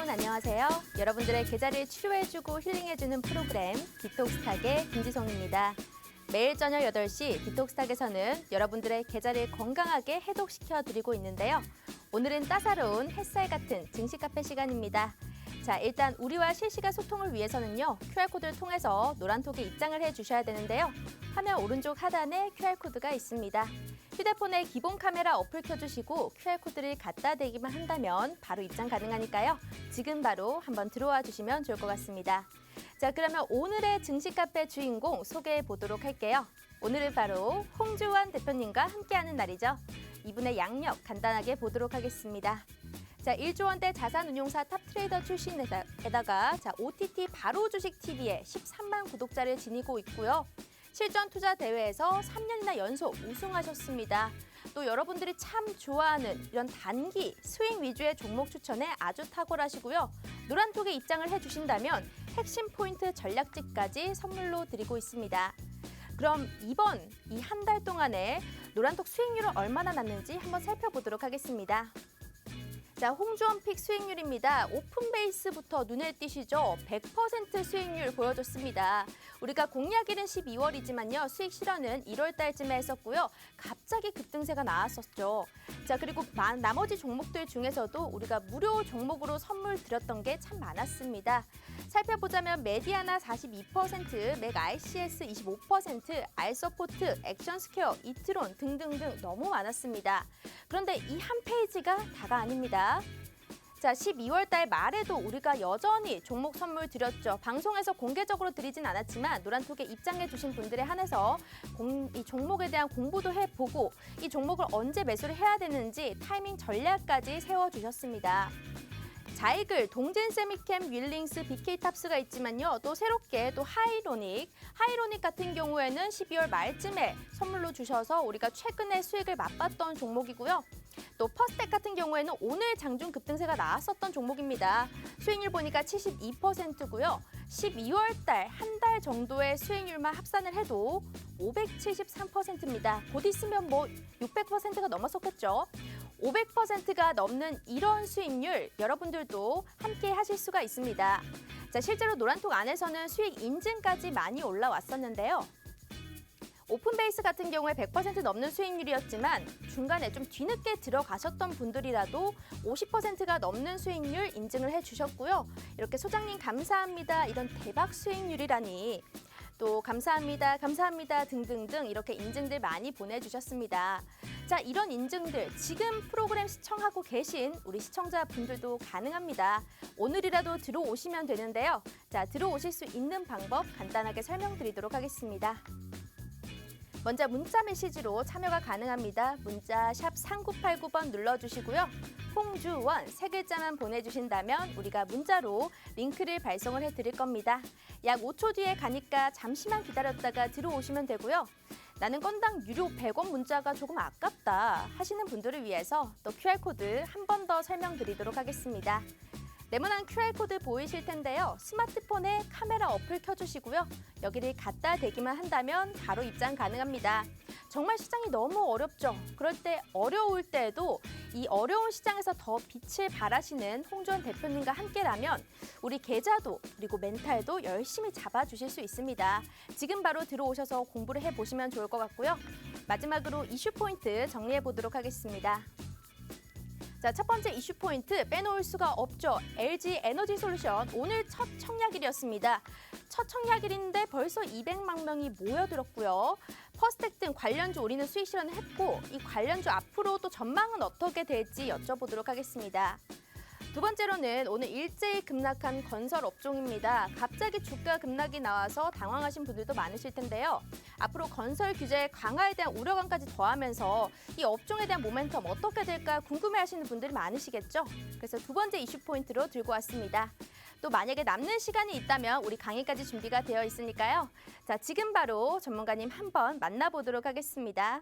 여러분 안녕하세요. 여러분들의 계좌를 치료해주고 힐링해주는 프로그램 디톡스탁의 김지송입니다. 매일 저녁 8시 디톡스탁에서는 여러분들의 계좌를 건강하게 해독시켜드리고 있는데요. 오늘은 따사로운 햇살 같은 증시 카페 시간입니다. 자, 일단 우리와 실시간 소통을 위해서는요. QR코드를 통해서 노란톡에 입장을 해주셔야 되는데요. 화면 오른쪽 하단에 QR코드가 있습니다. 휴대폰에 기본 카메라 어플 켜주시고 QR코드를 갖다 대기만 한다면 바로 입장 가능하니까요. 지금 바로 한번 들어와 주시면 좋을 것 같습니다. 자, 그러면 오늘의 증시 카페 주인공 소개해 보도록 할게요. 오늘은 바로 홍주환 대표님과 함께하는 날이죠. 이분의 양력 간단하게 보도록 하겠습니다. 자, 1조 원대 자산운용사 탑트레이더 출신에다가 OTT 바로 주식 TV에 13만 구독자를 지니고 있고요. 실전 투자 대회에서 3년이나 연속 우승하셨습니다. 또 여러분들이 참 좋아하는 이런 단기 스윙 위주의 종목 추천에 아주 탁월하시고요. 노란톡에 입장을 해주신다면 핵심 포인트 전략집까지 선물로 드리고 있습니다. 그럼 이번 이 한 달 동안에 노란톡 수익률은 얼마나 났는지 한번 살펴보도록 하겠습니다. 자, 홍주원 픽 수익률입니다. 오픈 베이스부터 눈에 띄시죠? 100% 수익률 보여줬습니다. 우리가 공략일은 12월이지만요. 수익 실현은 1월 달쯤에 했었고요. 갑자기 급등세가 나왔었죠. 자, 그리고 나머지 종목들 중에서도 우리가 무료 종목으로 선물 드렸던 게 참 많았습니다. 살펴보자면 메디아나 42%, 맥 ICS 25%, 알서포트, 액션스퀘어, 이트론 등등등 너무 많았습니다. 그런데 이 한 페이지가 다가 아닙니다. 자, 12월 달 말에도 우리가 여전히 종목 선물 드렸죠. 방송에서 공개적으로 드리진 않았지만 노란톡에 입장해 주신 분들에 한해서 이 종목에 대한 공부도 해보고 이 종목을 언제 매수를 해야 되는지 타이밍 전략까지 세워주셨습니다. 자이글, 동진 세미캠, 윌링스, BK탑스가 있지만요. 또 새롭게 또 하이로닉 같은 경우에는 12월 말쯤에 선물로 주셔서 우리가 최근에 수익을 맛봤던 종목이고요. 또 퍼스텍 같은 경우에는 오늘 장중 급등세가 나왔었던 종목입니다. 수익률 보니까 72%고요. 12월 달 한 달 정도의 수익률만 합산을 해도 573%입니다. 곧 있으면 뭐 600%가 넘었었겠죠. 500%가 넘는 이런 수익률 여러분들도 함께 하실 수가 있습니다. 자, 실제로 노란톡 안에서는 수익 인증까지 많이 올라왔었는데요. 오픈베이스 같은 경우에 100% 넘는 수익률이었지만 중간에 좀 뒤늦게 들어가셨던 분들이라도 50%가 넘는 수익률 인증을 해주셨고요. 이렇게 소장님 감사합니다. 이런 대박 수익률이라니. 또 감사합니다 등등등 이렇게 인증들 많이 보내주셨습니다. 자, 이런 인증들 지금 프로그램 시청하고 계신 우리 시청자분들도 가능합니다. 오늘이라도 들어오시면 되는데요. 자, 들어오실 수 있는 방법 간단하게 설명드리도록 하겠습니다. 먼저 문자 메시지로 참여가 가능합니다. 문자 샵 3989번 눌러주시고요. 홍주원 세 글자만 보내주신다면 우리가 문자로 링크를 발송을 해드릴 겁니다. 약 5초 뒤에 가니까 잠시만 기다렸다가 들어오시면 되고요. 나는 건당 유료 100원 문자가 조금 아깝다 하시는 분들을 위해서 또 QR코드 한 번 더 설명드리도록 하겠습니다. 네모난 QR코드 보이실 텐데요. 스마트폰에 카메라 어플 켜주시고요. 여기를 갖다 대기만 한다면 바로 입장 가능합니다. 정말 시장이 너무 어렵죠. 그럴 때 어려울 때에도 이 어려운 시장에서 더 빛을 발하시는 홍주원 대표님과 함께라면 우리 계좌도 그리고 멘탈도 열심히 잡아주실 수 있습니다. 지금 바로 들어오셔서 공부를 해보시면 좋을 것 같고요. 마지막으로 이슈 포인트 정리해 보도록 하겠습니다. 자, 첫 번째 이슈 포인트 빼놓을 수가 없죠. LG 에너지 솔루션 오늘 첫 청약일이었습니다. 첫 청약일인데 벌써 200만 명이 모여들었고요. 퍼스텍 등 관련주 우리는 수익 실현을 했고 이 관련주 앞으로 또 전망은 어떻게 될지 여쭤보도록 하겠습니다. 두 번째로는 오늘 일제히 급락한 건설 업종입니다. 갑자기 주가 급락이 나와서 당황하신 분들도 많으실 텐데요. 앞으로 건설 규제 강화에 대한 우려감까지 더하면서 이 업종에 대한 모멘텀 어떻게 될까 궁금해하시는 분들이 많으시겠죠? 그래서 두 번째 이슈 포인트로 들고 왔습니다. 또 만약에 남는 시간이 있다면 우리 강의까지 준비가 되어 있으니까요. 자, 지금 바로 전문가님 한번 만나보도록 하겠습니다.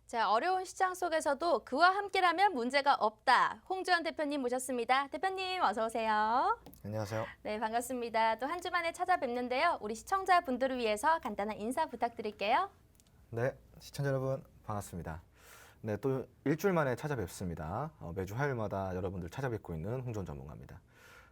자, 어려운 시장 속에서도 그와 함께라면 문제가 없다. 홍주연 대표님 모셨습니다. 대표님 어서 오세요. 안녕하세요. 네, 반갑습니다. 또 한 주 만에 찾아뵙는데요. 우리 시청자분들을 위해서 간단한 인사 부탁드릴게요. 네, 시청자 여러분 반갑습니다. 네, 또 일주일 만에 찾아뵙습니다. 매주 화요일마다 여러분들 찾아뵙고 있는 홍주연 전문가입니다.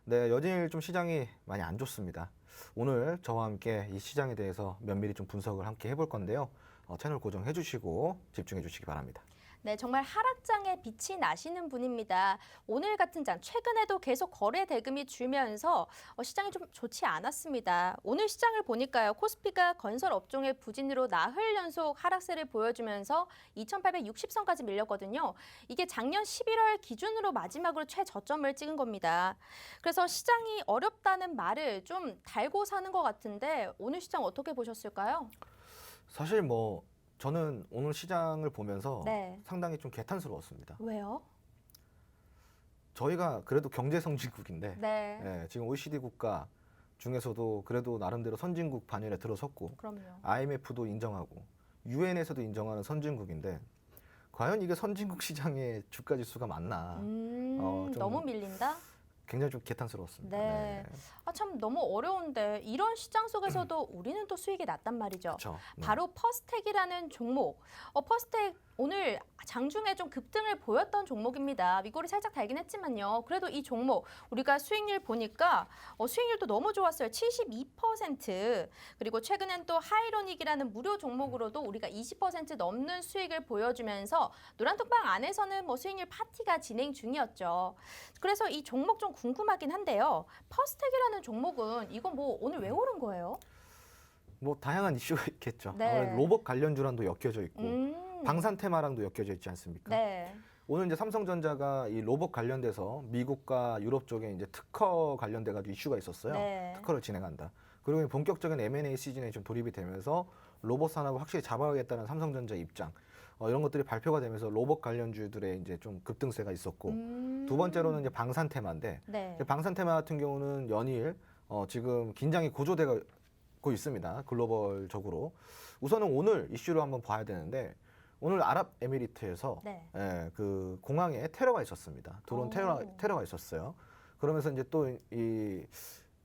네, 여전히 좀 시장이 많이 안 좋습니다. 오늘 저와 함께 이 시장에 대해서 면밀히 좀 분석을 함께 해볼 건데요. 채널 고정해 주시고 집중해 주시기 바랍니다. 네, 정말 하락장에 빛이 나시는 분입니다. 오늘 같은 장, 최근에도 계속 거래 대금이 줄면서 시장이 좀 좋지 않았습니다. 오늘 시장을 보니까요, 코스피가 건설 업종의 부진으로 나흘 연속 하락세를 보여주면서 2,860선까지 밀렸거든요. 이게 작년 11월 기준으로 마지막으로 최저점을 찍은 겁니다. 그래서 시장이 어렵다는 말을 좀 달고 사는 것 같은데 오늘 시장 어떻게 보셨을까요? 사실 저는 오늘 시장을 보면서 네. 상당히 좀 개탄스러웠습니다. 왜요? 저희가 그래도 경제 선진국인데 네. 예, 지금 OECD 국가 중에서도 그래도 나름대로 선진국 반열에 들어섰고 그럼요. IMF도 인정하고 유엔에서도 인정하는 선진국인데 과연 이게 선진국 시장의 주가 지수가 맞나? 좀 너무 밀린다? 굉장히 좀 개탄스러웠습니다. 네. 아, 참 너무 어려운데 이런 시장 속에서도 우리는 또 수익이 났단 말이죠. 그렇죠. 네. 바로 퍼스텍이라는 종목. 퍼스텍 오늘 장중에 좀 급등을 보였던 종목입니다. 윗골이 살짝 달긴 했지만요. 그래도 이 종목 우리가 수익률 보니까 수익률도 너무 좋았어요. 72%. 그리고 최근엔 또 하이로닉이라는 무료 종목으로도 우리가 20% 넘는 수익을 보여주면서 노란톡방 안에서는 수익률 파티가 진행 중이었죠. 그래서 이 종목 좀 궁금하긴 한데요. 퍼스텍이라는 종목은 이건 오늘 왜 오른 거예요? 다양한 이슈가 있겠죠. 네. 아무래도 로봇 관련주랑도 엮여져 있고 방산 테마랑도 엮여져 있지 않습니까? 네. 오늘 이제 삼성전자가 이 로봇 관련돼서 미국과 유럽 쪽에 이제 특허 관련돼 가지고 이슈가 있었어요. 네. 특허를 진행한다. 그리고 본격적인 M&A 시즌에 좀 돌입이 되면서 로봇 산업을 확실히 잡아가겠다는 삼성전자 입장. 이런 것들이 발표가 되면서 로봇 관련주들의 이제 좀 급등세가 있었고 두 번째로는 이제 방산 테마인데 네. 방산 테마 같은 경우는 연일 지금 긴장이 고조되고 있습니다. 글로벌적으로. 우선은 오늘 이슈를 한번 봐야 되는데 오늘 아랍에미리트에서 네. 그 공항에 테러가 있었습니다. 드론 테러가 있었어요. 그러면서 이제 또 이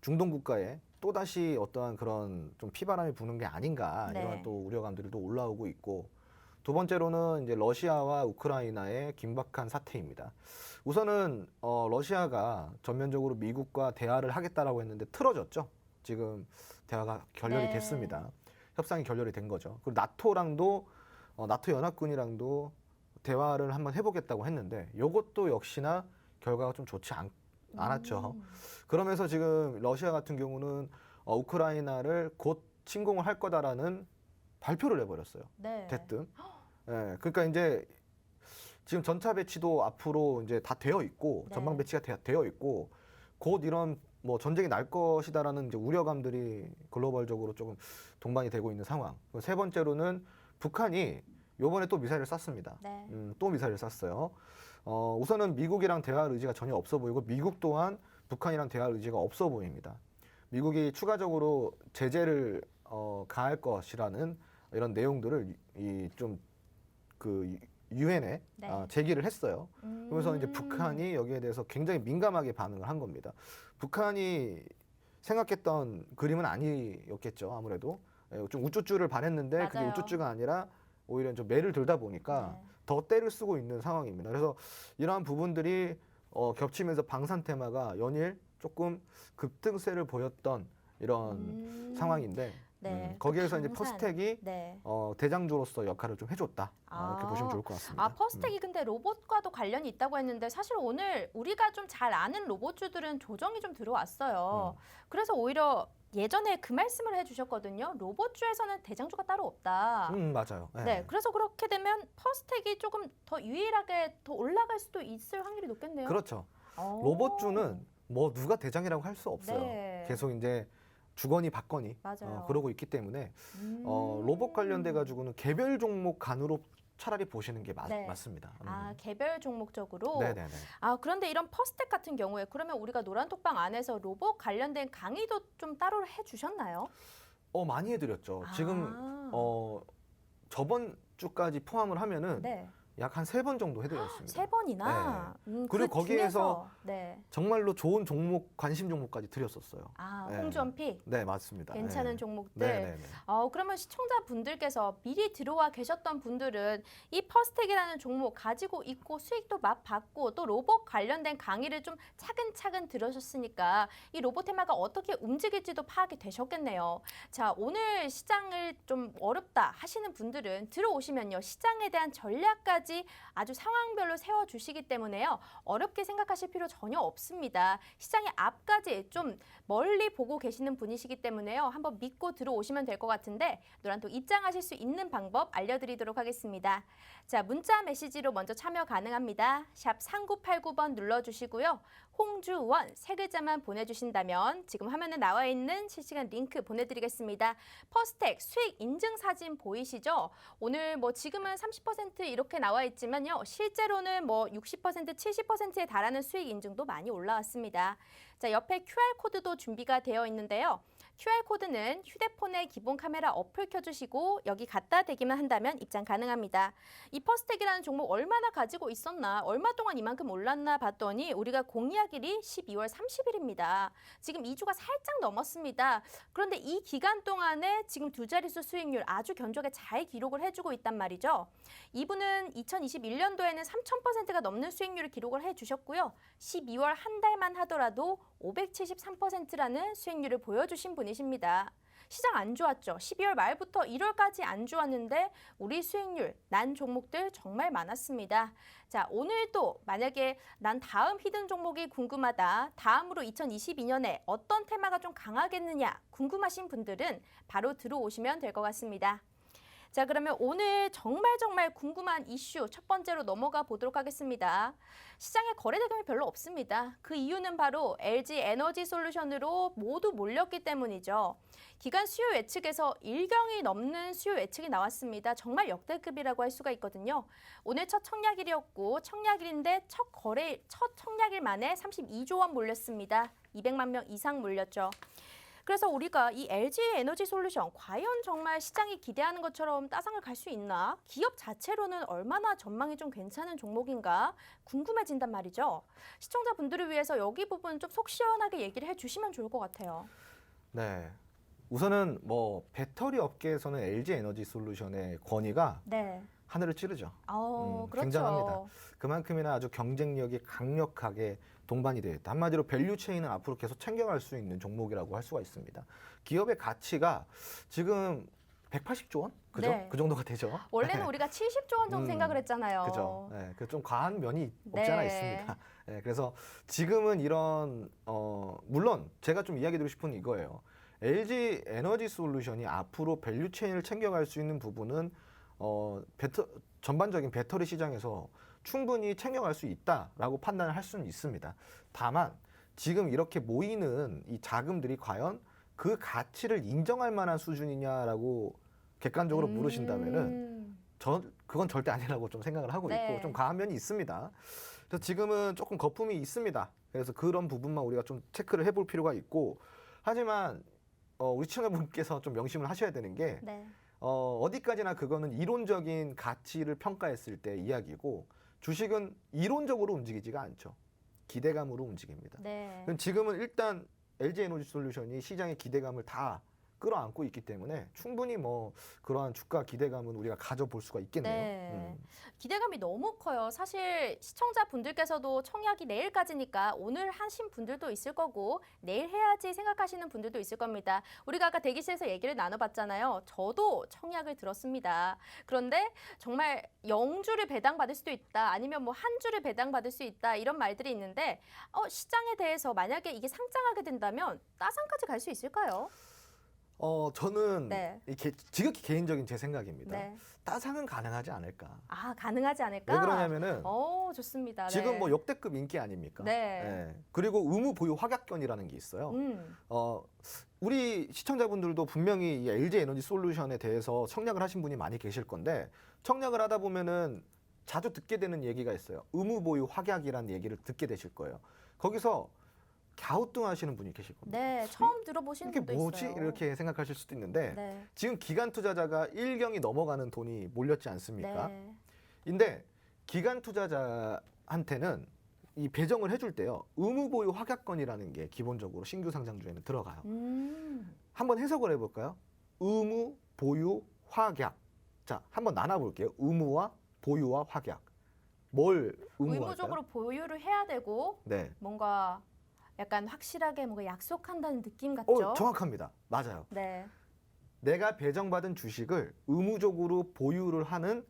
중동 국가에 또 다시 어떠한 그런 좀 피바람이 부는 게 아닌가 네. 이런 또 우려감들이 또 올라오고 있고 두 번째로는 이제 러시아와 우크라이나의 긴박한 사태입니다. 우선은 러시아가 전면적으로 미국과 대화를 하겠다라고 했는데 틀어졌죠. 지금 대화가 결렬이 네. 됐습니다. 협상이 결렬이 된 거죠. 그리고 나토랑도 나토 연합군이랑도 대화를 한번 해보겠다고 했는데 이것도 역시나 결과가 좀 좋지 않았죠. 그러면서 지금 러시아 같은 경우는 우크라이나를 곧 침공을 할 거다라는 발표를 해버렸어요. 네. 대뜸. 예, 그러니까 이제 지금 전차 배치도 앞으로 이제 다 되어 있고 네. 전방 배치가 되어 있고 곧 이런 전쟁이 날 것이다라는 이제 우려감들이 글로벌적으로 조금 동반이 되고 있는 상황. 세 번째로는 북한이 요번에 또 미사일을 쐈습니다. 네. 또 미사일을 쐈어요. 우선은 미국이랑 대화할 의지가 전혀 없어 보이고 미국 또한 북한이랑 대화할 의지가 없어 보입니다. 미국이 추가적으로 제재를 가할 것이라는 이런 내용들을 그 유엔에 네. 제기를 했어요. 그러면서 이제 북한이 여기에 대해서 굉장히 민감하게 반응을 한 겁니다. 북한이 생각했던 그림은 아니었겠죠. 아무래도 좀 우쭈쭈를 바랬는데 그게 맞아요. 우쭈쭈가 아니라 오히려 좀 매를 들다 보니까 네. 더 때를 쓰고 있는 상황입니다. 그래서 이러한 부분들이 겹치면서 방산 테마가 연일 조금 급등세를 보였던 이런 상황인데 네. 거기에서 그 이제 방산. 퍼스텍이 네. 대장주로서 역할을 좀 해줬다. 이렇게 보시면 좋을 것 같습니다. 퍼스텍이 근데 로봇과도 관련이 있다고 했는데 사실 오늘 우리가 좀 잘 아는 로봇주들은 조정이 좀 들어왔어요. 그래서 오히려 예전에 그 말씀을 해주셨거든요. 로봇주에서는 대장주가 따로 없다. 맞아요. 네, 그래서 그렇게 되면 퍼스텍이 조금 더 유일하게 더 올라갈 수도 있을 확률이 높겠네요. 그렇죠. 오. 로봇주는 누가 대장이라고 할 수 없어요. 네. 계속 이제 주거니 받거니 맞아요. 그러고 있기 때문에 로봇 관련돼 가지고는 개별 종목 간으로 차라리 보시는 게 네. 맞습니다. 개별 종목적으로. 네네네. 그런데 이런 퍼스텍 같은 경우에 그러면 우리가 노란톡방 안에서 로봇 관련된 강의도 좀 따로 해주셨나요? 많이 해드렸죠. 지금 저번 주까지 포함을 하면은 네. 약 한 3번 정도 해드렸습니다. 3번이나. 그리고 거기에서 네. 정말로 좋은 종목, 관심 종목까지 드렸었어요. 아, 네. 홍준픽. 네, 맞습니다. 괜찮은 네. 종목들. 네. 그러면 시청자분들께서 미리 들어와 계셨던 분들은 이 퍼스텍이라는 종목 가지고 있고 수익도 맛봤고 또 로봇 관련된 강의를 좀 차근차근 들으셨으니까 이 로봇 테마가 어떻게 움직일지도 파악이 되셨겠네요. 자, 오늘 시장을 좀 어렵다 하시는 분들은 들어오시면요. 시장에 대한 전략까지 아주 상황별로 세워주시기 때문에요. 어렵게 생각하실 필요 전혀 없습니다. 시장의 앞까지 좀 멀리 보고 계시는 분이시기 때문에요. 한번 믿고 들어오시면 될 것 같은데 노란톡 입장하실 수 있는 방법 알려드리도록 하겠습니다. 자, 문자 메시지로 먼저 참여 가능합니다. 샵 3989번 눌러주시고요. 홍주원 세 글자만 보내주신다면 지금 화면에 나와 있는 실시간 링크 보내드리겠습니다. 퍼스텍 수익 인증 사진 보이시죠? 오늘 뭐 지금은 30% 이렇게 나와 있지만요. 실제로는 뭐 60%, 70%에 달하는 수익 인증도 많이 올라왔습니다. 자, 옆에 QR코드도 준비가 되어 있는데요. QR코드는 휴대폰의 기본 카메라 어플 켜주시고 여기 갖다 대기만 한다면 입장 가능합니다. 이 퍼스텍이라는 종목 얼마나 가지고 있었나, 얼마 동안 이만큼 올랐나 봤더니 우리가 공약일이 12월 30일입니다. 지금 2주가 살짝 넘었습니다. 그런데 이 기간 동안에 지금 두 자릿수 수익률 아주 견조하게 잘 기록을 해주고 있단 말이죠. 이분은 2021년도에는 3000%가 넘는 수익률을 기록을 해주셨고요. 12월 한 달만 하더라도 573%라는 수익률을 보여주신 분이십니다. 시장 안 좋았죠. 12월 말부터 1월까지 안 좋았는데 우리 수익률 난 종목들 정말 많았습니다. 자, 오늘도 만약에 난 다음 히든 종목이 궁금하다. 다음으로 2022년에 어떤 테마가 좀 강하겠느냐 궁금하신 분들은 바로 들어오시면 될 것 같습니다. 자, 그러면 오늘 정말 궁금한 이슈 첫 번째로 넘어가 보도록 하겠습니다. 시장에 거래 대금이 별로 없습니다. 그 이유는 바로 LG 에너지 솔루션으로 모두 몰렸기 때문이죠. 기간 수요 예측에서 1경이 넘는 수요 예측이 나왔습니다. 정말 역대급이라고 할 수가 있거든요. 오늘 첫 청약일이었고 청약일인데 첫 청약일 만에 32조 원 몰렸습니다. 200만 명 이상 몰렸죠. 그래서 우리가 이 LG 에너지 솔루션 과연 정말 시장이 기대하는 것처럼 따상을 갈 수 있나? 기업 자체로는 얼마나 전망이 좀 괜찮은 종목인가 궁금해진단 말이죠. 시청자분들을 위해서 여기 부분 좀 속 시원하게 얘기를 해주시면 좋을 것 같아요. 네. 우선은 뭐 배터리 업계에서는 LG 에너지 솔루션의 권위가 네. 하늘을 찌르죠. 그렇죠. 굉장합니다. 그만큼이나 아주 경쟁력이 강력하게 동반이 되어 있다. 한마디로 밸류 체인을 앞으로 계속 챙겨갈 수 있는 종목이라고 할 수가 있습니다. 기업의 가치가 지금 180조 원? 그죠? 네. 그 정도가 되죠. 원래는 네. 우리가 70조 원 정도 생각을 했잖아요. 그죠. 네, 그 좀 과한 면이 없지 네. 않아 있습니다. 네, 그래서 지금은 이런 물론 제가 좀 이야기 드리고 싶은 이거예요. LG 에너지 솔루션이 앞으로 밸류 체인을 챙겨갈 수 있는 부분은 전반적인 배터리 시장에서 충분히 챙겨갈 수 있다라고 판단을 할 수는 있습니다. 다만 지금 이렇게 모이는 이 자금들이 과연 그 가치를 인정할 만한 수준이냐라고 객관적으로 물으신다면은 그건 절대 아니라고 좀 생각을 하고 네. 있고 좀 과한 면이 있습니다. 그래서 지금은 조금 거품이 있습니다. 그래서 그런 부분만 우리가 좀 체크를 해볼 필요가 있고 하지만 우리 시청자분께서 좀 명심을 하셔야 되는 게 네. 어디까지나 그거는 이론적인 가치를 평가했을 때 이야기고 주식은 이론적으로 움직이지가 않죠. 기대감으로 움직입니다. 네. 그럼 지금은 일단 LG 에너지 솔루션이 시장의 기대감을 다 끌어안고 있기 때문에 충분히 뭐 그러한 주가 기대감은 우리가 가져볼 수가 있겠네요. 네. 기대감이 너무 커요. 사실 시청자분들께서도 청약이 내일까지니까 오늘 하신 분들도 있을 거고 내일 해야지 생각하시는 분들도 있을 겁니다. 우리가 아까 대기실에서 얘기를 나눠봤잖아요. 저도 청약을 들었습니다. 그런데 정말 0주를 배당받을 수도 있다. 아니면 뭐 한 주를 배당받을 수 있다. 이런 말들이 있는데 시장에 대해서 만약에 이게 상장하게 된다면 따상까지 갈 수 있을까요? 저는 네. 지극히 개인적인 제 생각입니다. 네. 따상은 가능하지 않을까. 아, 가능하지 않을까? 왜 그러냐면은 좋습니다. 지금 네. 뭐 역대급 인기 아닙니까? 네. 그리고 의무 보유 확약권이라는 게 있어요. 우리 시청자분들도 분명히 이 LG 에너지 솔루션에 대해서 청약을 하신 분이 많이 계실 건데 청약을 하다 보면은 자주 듣게 되는 얘기가 있어요. 의무 보유 확약이라는 얘기를 듣게 되실 거예요. 거기서 갸우뚱하시는 분이 계실 겁니다. 네, 처음 들어보시는 이게 분도 뭐지? 있어요. 이렇게 생각하실 수도 있는데 네. 지금 기관 투자자가 1경이 넘어가는 돈이 몰렸지 않습니까? 네. 근데 기관 투자자한테는 이 배정을 해줄 때요. 의무 보유 확약권이라는 게 기본적으로 신규 상장주에는 들어가요. 한번 해석을 해볼까요? 의무 보유 확약. 자, 한번 나눠볼게요. 의무와 보유와 확약. 뭘 의무할까요? 의무적으로 보유를 해야 되고 네. 뭔가 약간 확실하게 뭔가 약속한다는 느낌 같죠? 정확합니다. 맞아요. 네. 내가 배정받은 주식을 의무적으로 보유를 하는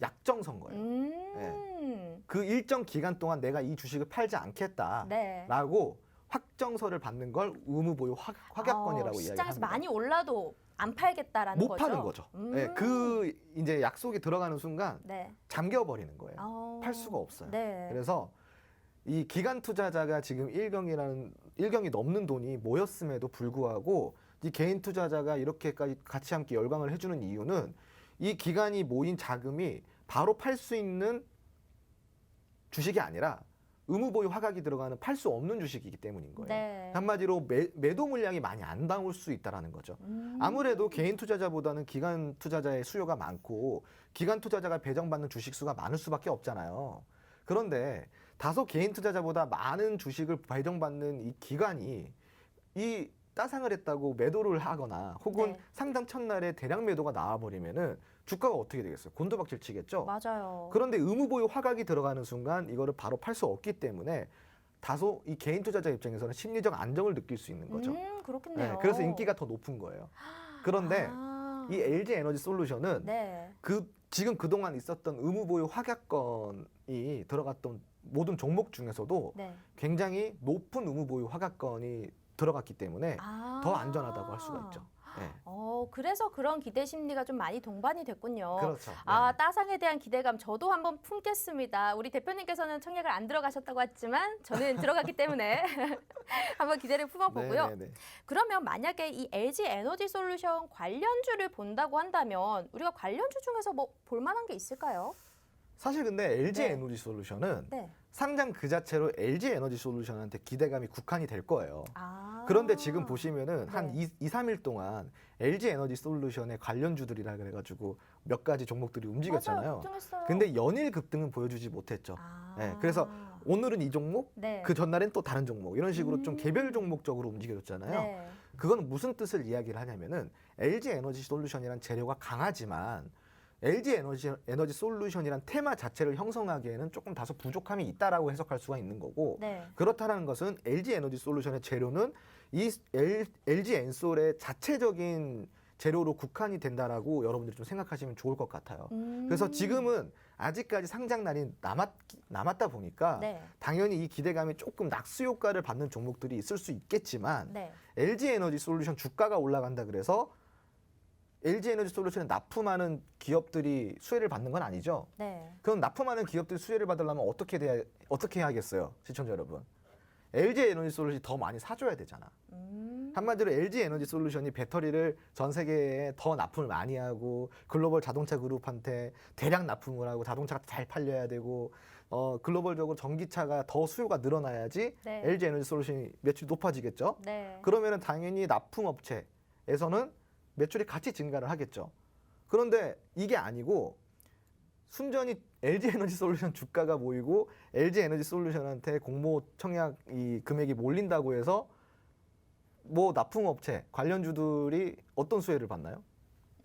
약정선 거예요. 그 일정 기간 동안 내가 이 주식을 팔지 않겠다라고 네. 확정서를 받는 걸 의무 보유 확약권이라고 시장에서 이야기합니다. 많이 올라도 안 팔겠다라는 못 거죠? 파는 거죠. 네, 그 이제 약속이 들어가는 순간 네. 잠겨버리는 거예요. 팔 수가 없어요. 네. 그래서 이 기관 투자자가 지금 1경이 넘는 돈이 모였음에도 불구하고 이 개인 투자자가 이렇게까지 같이 함께 열광을 해주는 이유는 이 기관이 모인 자금이 바로 팔 수 있는 주식이 아니라 의무 보유 확약이 들어가는 팔 수 없는 주식이기 때문인 거예요. 네. 한마디로 매도 물량이 많이 안 나올 수 있다라는 거죠. 아무래도 개인 투자자보다는 기관 투자자의 수요가 많고 기관 투자자가 배정받는 주식 수가 많을 수밖에 없잖아요. 그런데 다소 개인 투자자보다 많은 주식을 배정받는 이 기관이 이 따상을 했다고 매도를 하거나 혹은 네. 상장 첫날에 대량 매도가 나와버리면은 주가가 어떻게 되겠어요? 곤두박질 치겠죠? 맞아요. 그런데 의무 보유 확약이 들어가는 순간 이거를 바로 팔 수 없기 때문에 다소 이 개인 투자자 입장에서는 심리적 안정을 느낄 수 있는 거죠. 그렇겠네요. 네, 그래서 인기가 더 높은 거예요. 그런데 이 LG 에너지 솔루션은 네. 지금 그동안 있었던 의무 보유 확약권이 들어갔던 모든 종목 중에서도 네. 굉장히 높은 의무 보유 확약권이 들어갔기 때문에 더 안전하다고 할 수가 있죠. 네. 그래서 그런 기대 심리가 좀 많이 동반이 됐군요. 그렇죠. 네. 따상에 대한 기대감 저도 한번 품겠습니다. 우리 대표님께서는 청약을 안 들어가셨다고 했지만 저는 들어갔기 때문에 한번 기대를 품어보고요. 네, 네, 네. 그러면 만약에 이 LG 에너지 솔루션 관련주를 본다고 한다면 우리가 관련주 중에서 뭐 볼만한 게 있을까요? 사실 근데 LG 네. 에너지 솔루션은 네. 상장 그 자체로 LG 에너지 솔루션한테 기대감이 국한이 될 거예요. 아. 그런데 지금 보시면은 네. 한 2, 3일 동안 LG 에너지 솔루션의 관련주들이라 그래가지고 몇 가지 종목들이 움직였잖아요. 맞아요. 급등했어요. 근데 연일 급등은 보여주지 못했죠. 아. 네, 그래서 오늘은 이 종목, 네. 그 전날엔 또 다른 종목 이런 식으로 좀 개별 종목적으로 움직여줬잖아요. 네. 그건 무슨 뜻을 이야기를 하냐면은 LG 에너지 솔루션이란 재료가 강하지만 LG 에너지 솔루션이란 테마 자체를 형성하기에는 조금 다소 부족함이 있다라고 해석할 수가 있는 거고 네. 그렇다는 것은 LG 에너지 솔루션의 재료는 이 LG 엔솔의 자체적인 재료로 국한이 된다라고 여러분들이 좀 생각하시면 좋을 것 같아요. 그래서 지금은 아직까지 상장 날이 남았다 보니까 네. 당연히 이 기대감이 조금 낙수 효과를 받는 종목들이 있을 수 있겠지만 네. LG 에너지 솔루션 주가가 올라간다 그래서 LG 에너지 솔루션에 납품하는 기업들이 수혜를 받는 건 아니죠. 네. 그럼 납품하는 기업들이 수혜를 받으려면 어떻게 해야겠어요, 시청자 여러분? LG 에너지 솔루션이 더 많이 사줘야 되잖아. 한마디로 LG 에너지 솔루션이 배터리를 전 세계에 더 납품을 많이 하고 글로벌 자동차 그룹한테 대량 납품을 하고 자동차가 잘 팔려야 되고 글로벌적으로 전기차가 더 수요가 늘어나야지 네. LG 에너지 솔루션이 매출이 높아지겠죠. 네. 그러면은 당연히 납품업체에서는 매출이 같이 증가를 하겠죠. 그런데 이게 아니고 순전히 LG 에너지 솔루션 주가가 모이고 LG 에너지 솔루션한테 공모 청약 이 금액이 몰린다고 해서 뭐 납품업체 관련주들이 어떤 수혜를 받나요?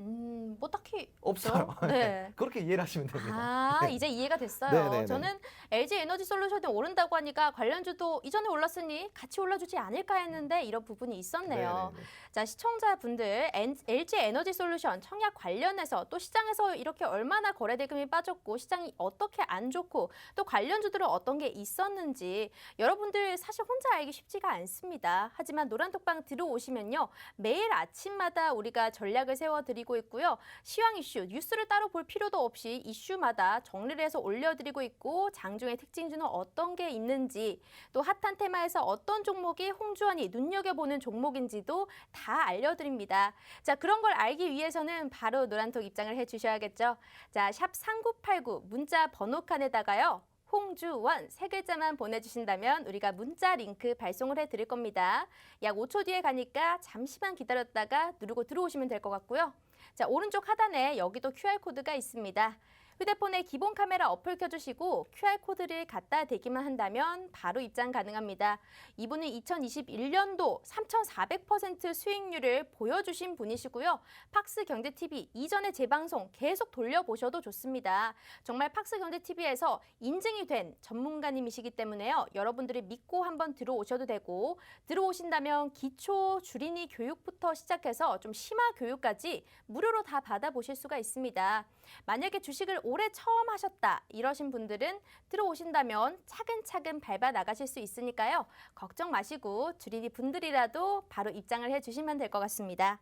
뭐 딱히 없어요. 네. 그렇게 이해를 하시면 됩니다. 네. 이제 이해가 됐어요. 네, 네, 네. 저는 LG 에너지 솔루션이 오른다고 하니까 관련주도 이전에 올랐으니 같이 올라주지 않을까 했는데 이런 부분이 있었네요. 네, 네, 네. 자, 시청자분들 LG 에너지 솔루션 청약 관련해서 또 시장에서 이렇게 얼마나 거래 대금이 빠졌고 시장이 어떻게 안 좋고 또 관련주들은 어떤 게 있었는지 여러분들 사실 혼자 알기 쉽지가 않습니다. 하지만 노란톡방 들어오시면요. 매일 아침마다 우리가 전략을 세워드리고 있고요. 시황 이슈, 뉴스를 따로 볼 필요도 없이 이슈마다 정리를 해서 올려드리고 있고 장중의 특징주는 어떤 게 있는지 또 핫한 테마에서 어떤 종목이 홍주환이 눈여겨보는 종목인지도 다 알려드립니다. 자, 그런 걸 알기 위해서는 바로 노란톡 입장을 해주셔야겠죠. 자, 샵 3989 문자 번호 칸에다가요. 홍주원 세 글자만 보내주신다면 우리가 문자 링크 발송을 해드릴 겁니다. 약 5초 뒤에 가니까 잠시만 기다렸다가 누르고 들어오시면 될 것 같고요. 자, 오른쪽 하단에 여기도 QR코드가 있습니다. 휴대폰에 기본 카메라 어플 켜주시고 QR코드를 갖다 대기만 한다면 바로 입장 가능합니다. 이분은 2021년도 3,400% 수익률을 보여주신 분이시고요. 팍스경제TV 이전의 재방송 계속 돌려보셔도 좋습니다. 정말 팍스경제TV에서 인증이 된 전문가님이시기 때문에요. 여러분들이 믿고 한번 들어오셔도 되고 들어오신다면 기초 주린이 교육부터 시작해서 좀 심화 교육까지 무료로 다 받아보실 수가 있습니다. 만약에 주식을 올해 처음 하셨다 이러신 분들은 들어오신다면 차근차근 밟아 나가실 수 있으니까요. 걱정 마시고 주린이 분들이라도 바로 입장을 해주시면 될 것 같습니다.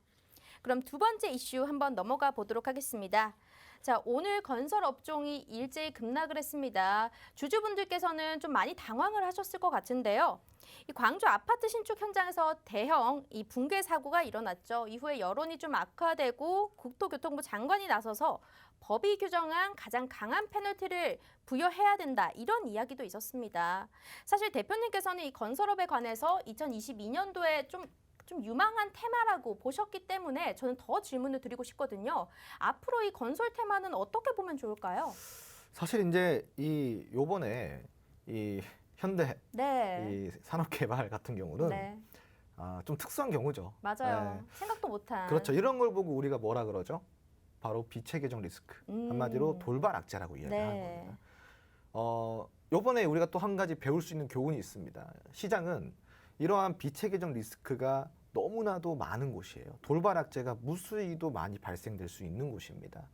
그럼 두 번째 이슈 한번 넘어가 보도록 하겠습니다. 자, 오늘 건설 업종이 일제히 급락을 했습니다. 주주분들께서는 좀 많이 당황을 하셨을 것 같은데요. 이 광주 아파트 신축 현장에서 대형 이 붕괴 사고가 일어났죠. 이후에 여론이 좀 악화되고 국토교통부 장관이 나서서 법이 규정한 가장 강한 페널티를 부여해야 된다. 이런 이야기도 있었습니다. 사실 대표님께서는 이 건설업에 관해서 2022년도에 좀 유망한 테마라고 보셨기 때문에 저는 더 질문을 드리고 싶거든요. 앞으로 이 건설 테마는 어떻게 보면 좋을까요? 사실 이제 요번에 이 현대 네. 이 산업개발 같은 경우는 네. 좀 특수한 경우죠. 맞아요. 네. 생각도 못한. 그렇죠. 이런 걸 보고 우리가 뭐라 그러죠? 바로 비체계적 리스크. 한마디로 돌발 악재라고 이야기하는 네. 겁니다. 요번에 우리가 또 한 가지 배울 수 있는 교훈이 있습니다. 시장은 이러한 비체계적 리스크가 너무나도 많은 곳이에요. 돌발 악재가 무수히도 많이 발생될 수 있는 곳입니다.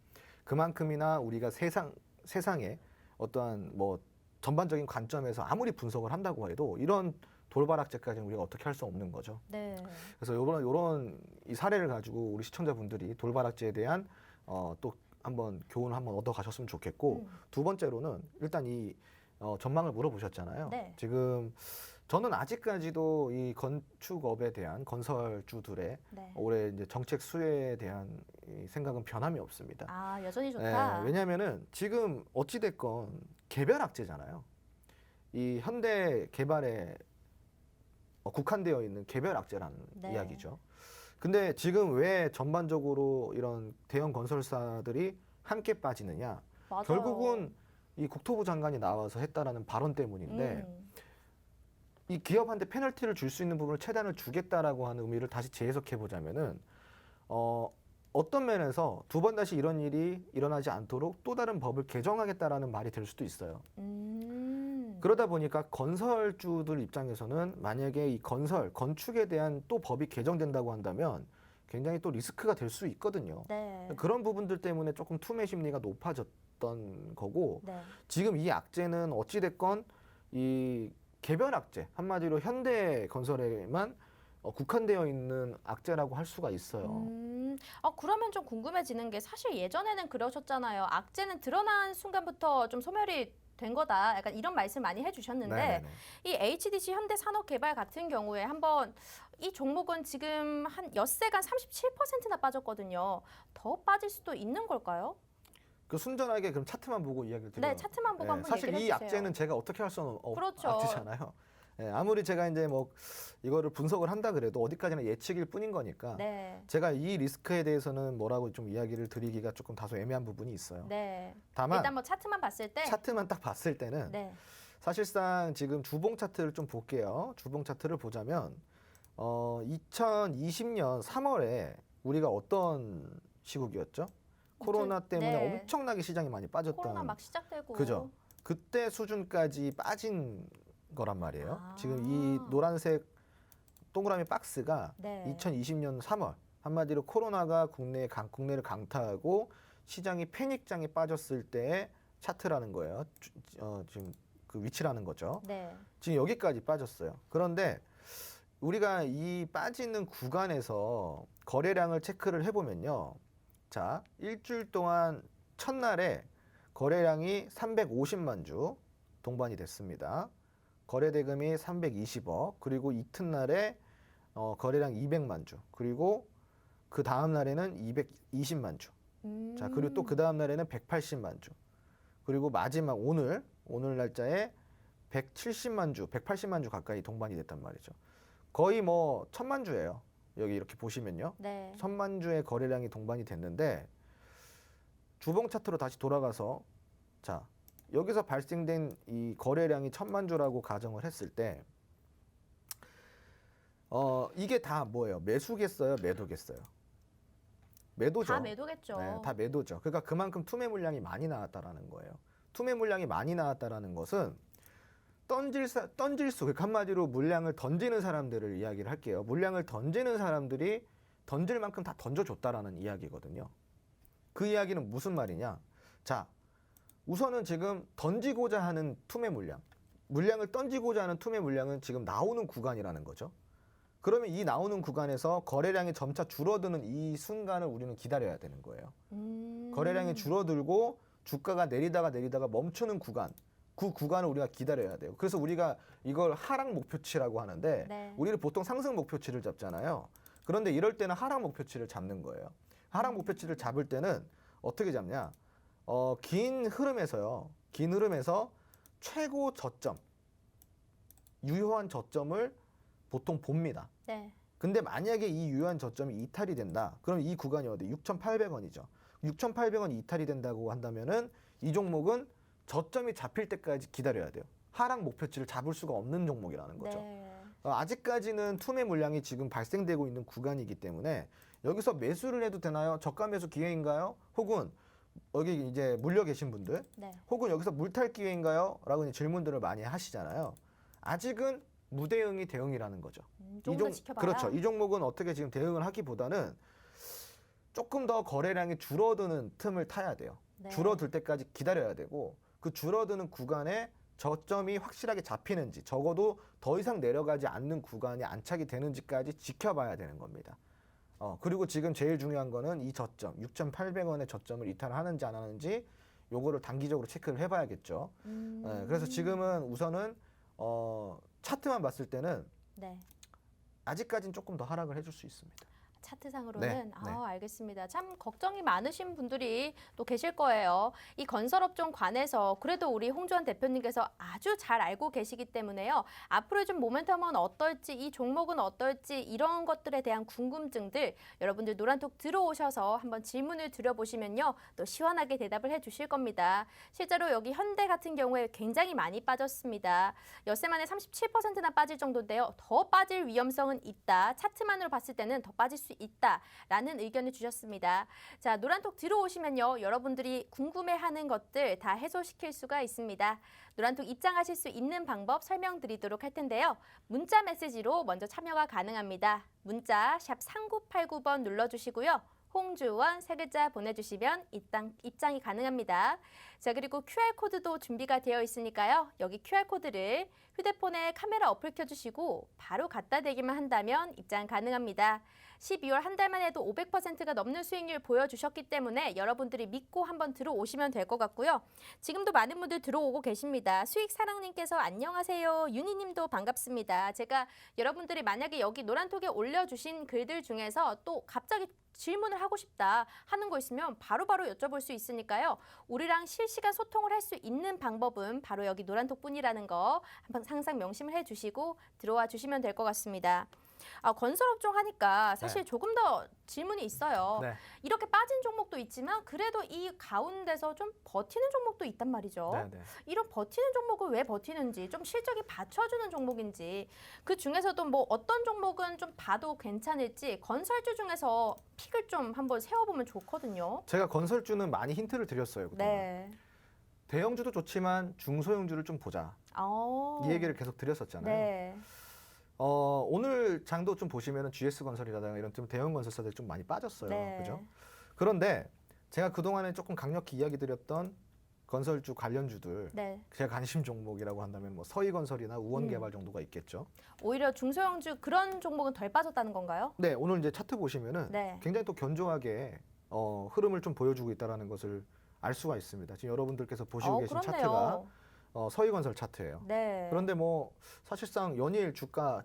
그만큼이나 우리가 세상에 어떠한 뭐 전반적인 관점에서 아무리 분석을 한다고 해도 이런 돌발 악재까지는 우리가 어떻게 할 수 없는 거죠. 네. 그래서 요런 이 사례를 가지고 우리 시청자분들이 돌발 악재에 대한 또 한번 교훈을 한번 얻어 가셨으면 좋겠고, 두 번째로는 일단 이 전망을 물어보셨잖아요. 네. 지금 저는 아직까지도 이 건축업에 대한 건설주들의 네. 올해 이제 정책 수혜에 대한 이 생각은 변함이 없습니다. 아, 여전히 좋다. 왜냐하면은 지금 어찌 됐건 개별 악재잖아요. 이 현대 개발에 국한되어 있는 개별 악재라는 네. 이야기죠. 근데 지금 왜 전반적으로 이런 대형 건설사들이 함께 빠지느냐? 맞아요. 결국은 이 국토부 장관이 나와서 했다라는 발언 때문인데 이 기업한테 페널티를 줄 수 있는 부분을 최대한을 주겠다라고 하는 의미를 다시 재해석해 보자면은 어떤 면에서 두 번 다시 이런 일이 일어나지 않도록 또 다른 법을 개정하겠다라는 말이 될 수도 있어요. 그러다 보니까 건설주들 입장에서는 만약에 이 건축에 대한 또 법이 개정된다고 한다면 굉장히 또 리스크가 될 수 있거든요. 네. 그런 부분들 때문에 조금 투매 심리가 높아졌던 거고, 네. 지금 이 악재는 어찌 됐건 이 개별 악재, 한마디로 현대 건설에만 국한되어 있는 악재라고 할 수가 있어요. 그러면 좀 궁금해지는 게 사실 예전에는 그러셨잖아요. 악재는 드러난 순간부터 좀 소멸이 된 거다. 약간 이런 말씀 많이 해주셨는데 네네네. 이 HDC 현대산업개발 같은 경우에 한번 이 종목은 지금 한 엿새간 37%나 빠졌거든요. 더 빠질 수도 있는 걸까요? 그 순전하게 그럼 차트만 보고 이야기를 드려요. 네, 차트만 보고 한번 사실 얘기를 이 해주세요. 악재는 제가 어떻게 할 수는 그렇죠. 악재잖아요. 아무리 제가 이제 뭐 이거를 분석을 한다 그래도 어디까지나 예측일 뿐인 거니까 네. 제가 이 리스크에 대해서는 뭐라고 좀 이야기를 드리기가 조금 다소 애매한 부분이 있어요. 네. 다만 일단 뭐 차트만 봤을 때 차트만 딱 봤을 때는 네. 사실상 지금 주봉 차트를 좀 볼게요. 주봉 차트를 보자면 2020년 3월에 우리가 어떤 시국이었죠? 코로나 때문에 네. 엄청나게 시장이 많이 빠졌던, 코로나 막 시작되고 그죠? 그때 수준까지 빠진 거란 말이에요. 아. 지금 이 노란색 동그라미 박스가 네. 2020년 3월, 한마디로 코로나가 국내를 강타하고 시장이 패닉장에 빠졌을 때의 차트라는 거예요. 지금 그 위치라는 거죠. 네. 지금 여기까지 빠졌어요. 그런데 우리가 이 빠지는 구간에서 거래량을 체크를 해보면요. 자, 일주일 동안 첫날에 거래량이 350만 주 동반이 됐습니다. 거래 대금이 320억, 그리고 이튿날에 거래량 200만 주, 그리고 그 다음 날에는 220만 주. 자, 그리고 또 그 다음 날에는 180만 주. 그리고 마지막 오늘 오늘 날짜에 170만 주, 180만 주 가까이 동반이 됐단 말이죠. 거의 뭐 1000만 주예요. 여기 이렇게 보시면요. 네. 1000만 주의 거래량이 동반이 됐는데 주봉 차트로 다시 돌아가서 자, 여기서 발생된 이 거래량이 1000만 주라고 가정을 했을 때 이게 다 뭐예요? 매수겠어요? 매도겠어요? 매도죠. 다 매도겠죠. 네, 다 매도죠. 그러니까 그만큼 투매 물량이 많이 나왔다라는 거예요. 투매 물량이 많이 나왔다라는 것은 던질수, 그러니까 한마디로 물량을 던지는 사람들을 이야기를 할게요. 물량을 던지는 사람들이 던질 만큼 다 던져줬다라는 이야기거든요. 그 이야기는 무슨 말이냐? 자, 우선은 지금 던지고자 하는 투매 물량을 던지고자 하는 투매 물량은 지금 나오는 구간이라는 거죠. 그러면 이 나오는 구간에서 거래량이 점차 줄어드는 이 순간을 우리는 기다려야 되는 거예요. 거래량이 줄어들고 주가가 내리다가 멈추는 구간, 그 구간을 우리가 기다려야 돼요. 그래서 우리가 이걸 하락 목표치라고 하는데 네. 우리는 보통 상승 목표치를 잡잖아요. 그런데 이럴 때는 하락 목표치를 잡는 거예요. 하락 목표치를 잡을 때는 어떻게 잡냐? 긴 흐름에서요. 긴 흐름에서 최고 저점, 유효한 저점을 보통 봅니다. 네. 근데 만약에 이 유효한 저점이 이탈이 된다. 그럼 이 구간이 어디? 6,800원이죠. 6,800원이 이탈이 된다고 한다면은 이 종목은 저점이 잡힐 때까지 기다려야 돼요. 하락 목표치를 잡을 수가 없는 종목이라는 거죠. 네. 아직까지는 투매 물량이 지금 발생되고 있는 구간이기 때문에 여기서 매수를 해도 되나요? 저가 매수 기회인가요? 혹은 여기 이제 물려 계신 분들, 네. 혹은 여기서 물탈 기회인가요? 라고 질문들을 많이 하시잖아요. 아직은 무대응이 대응이라는 거죠. 조금 더 지켜봐라. 그렇죠. 이 종목은 어떻게 지금 대응을 하기보다는 조금 더 거래량이 줄어드는 틈을 타야 돼요. 네. 줄어들 때까지 기다려야 되고 그 줄어드는 구간에 저점이 확실하게 잡히는지 적어도 더 이상 내려가지 않는 구간이 안착이 되는지까지 지켜봐야 되는 겁니다. 그리고 지금 제일 중요한 거는 이 저점 6,800원의 저점을 이탈하는지 안 하는지 요거를 단기적으로 체크를 해봐야겠죠. 그래서 지금은 우선은 차트만 봤을 때는 네. 아직까지는 조금 더 하락을 해줄 수 있습니다. 차트상으로는 네, 네. 알겠습니다. 참 걱정이 많으신 분들이 또 계실 거예요. 이 건설업종 관해서 그래도 우리 홍주환 대표님께서 아주 잘 알고 계시기 때문에요. 앞으로 좀 모멘텀은 어떨지, 이 종목은 어떨지 이런 것들에 대한 궁금증들 여러분들 노란톡 들어오셔서 한번 질문을 드려보시면요. 또 시원하게 대답을 해주실 겁니다. 실제로 여기 현대 같은 경우에 굉장히 많이 빠졌습니다. 엿새 만에 37%나 빠질 정도인데요. 더 빠질 위험성은 있다. 차트만으로 봤을 때는 더 빠질 수 있다라는 의견을 주셨습니다. 자, 노란톡 들어오시면요. 여러분들이 궁금해하는 것들 다 해소시킬 수가 있습니다. 노란톡 입장하실 수 있는 방법 설명드리도록 할 텐데요. 문자 메시지로 먼저 참여가 가능합니다. 문자 샵 3989번 눌러주시고요. 홍주원 세 글자 보내주시면 입장이 가능합니다. 자, 그리고 QR코드도 준비가 되어 있으니까요. 여기 QR코드를 휴대폰에 카메라 어플 켜주시고 바로 갖다 대기만 한다면 입장 가능합니다. 12월 한 달만 해도 500%가 넘는 수익률 보여주셨기 때문에 여러분들이 믿고 한번 들어오시면 될 것 같고요. 지금도 많은 분들 들어오고 계십니다. 수익사랑님께서 안녕하세요. 윤희님도 반갑습니다. 제가 여러분들이 만약에 여기 노란톡에 올려주신 글들 중에서 또 갑자기 질문을 하고 싶다 하는 거 있으면 바로바로 여쭤볼 수 있으니까요. 우리랑 실시간 소통을 할 수 있는 방법은 바로 여기 노란톡뿐이라는 거 한번 항상 명심을 해주시고 들어와 주시면 될 것 같습니다. 건설업종 하니까 사실 네. 조금 더 질문이 있어요. 네. 이렇게 빠진 종목도 있지만 그래도 이 가운데서 좀 버티는 종목도 있단 말이죠. 네, 네. 이런 버티는 종목은 왜 버티는지, 좀 실적이 받쳐주는 종목인지, 그 중에서도 뭐 어떤 종목은 좀 봐도 괜찮을지 건설주 중에서 픽을 좀 한번 세워보면 좋거든요. 제가 건설주는 많이 힌트를 드렸어요. 그동안. 네. 대형주도 좋지만 중소형주를 좀 보자. 이 얘기를 계속 드렸었잖아요. 네. 오늘 장도 좀 보시면은 GS건설이라든가 이런 좀 대형 건설사들이 좀 많이 빠졌어요. 네. 그죠? 그런데 제가 그동안에 조금 강력히 이야기 드렸던 건설주 관련주들 네. 제가 관심 종목이라고 한다면 뭐 서희건설이나 우원개발 정도가 있겠죠. 오히려 중소형주 그런 종목은 덜 빠졌다는 건가요? 네, 오늘 이제 차트 보시면은 네. 굉장히 또 견조하게 흐름을 좀 보여주고 있다는 것을 알 수가 있습니다. 지금 여러분들께서 보시고 계신 그렇네요. 차트가 서희건설 차트예요. 네. 그런데 뭐 사실상 연일 주가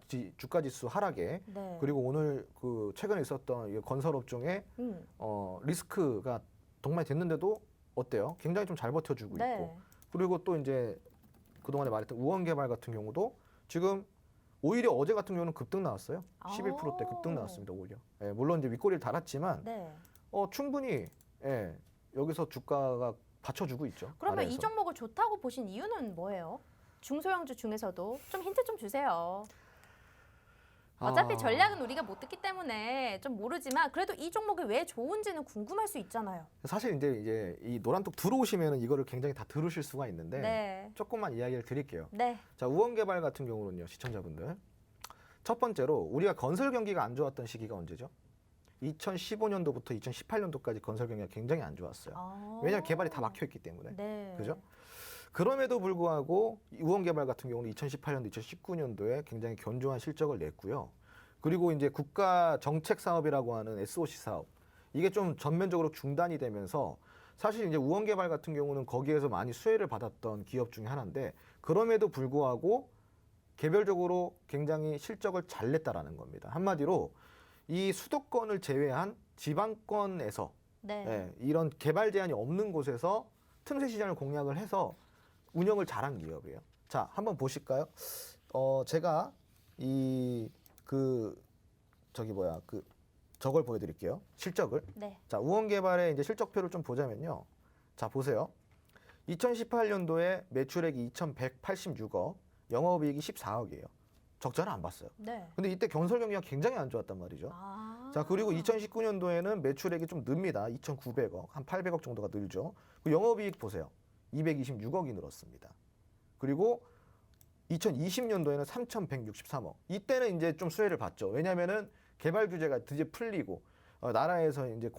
지수 하락에 네. 그리고 오늘 그 최근에 있었던 이 건설업종의 리스크가 동반이 됐는데도 어때요? 굉장히 좀 잘 버텨주고 네. 있고 그리고 또 이제 그동안에 말했던 우원개발 같은 경우도 지금 오히려 어제 같은 경우는 급등 나왔어요. 11%대 급등 나왔습니다. 오히려. 예, 물론 이제 윗꼬리를 달았지만 네. 충분히 예, 여기서 주가가 받쳐주고 있죠. 그러면 아래에서. 이 종목을 좋다고 보신 이유는 뭐예요? 중소형주 중에서도 좀 힌트 좀 주세요. 어차피 전략은 우리가 못 듣기 때문에 좀 모르지만 그래도 이 종목이 왜 좋은지는 궁금할 수 있잖아요. 사실 이제 이 노란톡 들어오시면 이거를 굉장히 다 들으실 수가 있는데 네. 조금만 이야기를 드릴게요. 네. 자, 우원개발 같은 경우는요, 시청자분들. 첫 번째로 우리가 건설 경기가 안 좋았던 시기가 언제죠? 2015년도부터 2018년도까지 건설 경기가 굉장히 안 좋았어요. 왜냐하면 개발이 다 막혀 있기 때문에. 네. 그죠? 그럼에도 불구하고 우원개발 같은 경우는 2018년도, 2019년도에 굉장히 견조한 실적을 냈고요. 그리고 이제 국가 정책 사업이라고 하는 SOC 사업, 이게 좀 전면적으로 중단이 되면서 사실 이제 우원개발 같은 경우는 거기에서 많이 수혜를 받았던 기업 중에 하나인데 그럼에도 불구하고 개별적으로 굉장히 실적을 잘 냈다라는 겁니다. 한마디로 이 수도권을 제외한 지방권에서 네. 예, 이런 개발 제한이 없는 곳에서 틈새 시장을 공략을 해서 운영을 잘한 기업이에요. 자, 한번 보실까요? 제가 저걸 보여드릴게요. 실적을. 네. 자, 우원개발의 이제 실적표를 좀 보자면요. 자, 보세요. 2018년도에 매출액이 2,186억, 영업이익이 14억이에요. 적자를 안 봤어요. 네. 근데 이때 건설 경기가 굉장히 안 좋았단 말이죠. 자, 그리고 2019년도에는 매출액이 좀 늡니다. 2,900억, 한 800억 정도가 늘죠. 그 영업이익 보세요. 226억이 늘었습니다. 그리고 2020년도에는 3,163억. 이때는 이제 좀 수혜를 받죠. 왜냐하면은 개발 규제가 드디어 풀리고 나라에서 이제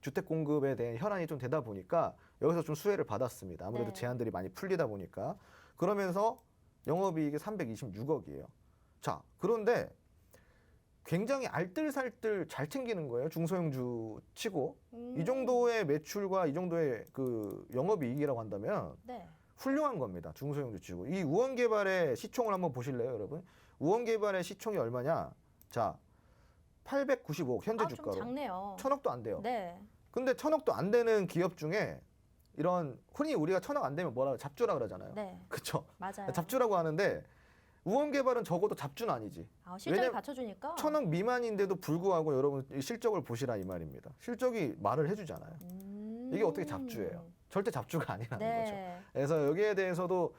주택 공급에 대한 현안이 좀 되다 보니까 여기서 좀 수혜를 받았습니다. 아무래도 네. 제한들이 많이 풀리다 보니까. 그러면서 영업이익이 326억이에요. 자, 그런데 굉장히 알뜰살뜰 잘 챙기는 거예요. 중소형주 치고. 이 정도의 매출과 이 정도의 그 영업이익이라고 한다면 네. 훌륭한 겁니다. 중소형주 치고. 이 우원개발의 시총을 한번 보실래요, 여러분? 우원개발의 시총이 얼마냐? 자, 895억 현재 좀 주가로. 작네요. 1,000억도 안 돼요. 네. 근데 1,000억도 안 되는 기업 중에 이런 흔히 우리가 1,000억 안 되면 뭐라 잡주라 그러잖아요. 네. 그렇죠? 맞아요. 잡주라고 하는데 우원개발은 적어도 잡주는 아니지. 실적을 왜냐면 받쳐주니까. 1,000억 미만인데도 불구하고 여러분 이 실적을 보시라 이 말입니다. 실적이 말을 해주잖아요. 이게 어떻게 잡주예요? 절대 잡주가 아니라는 거죠. 네. 그래서 여기에 대해서도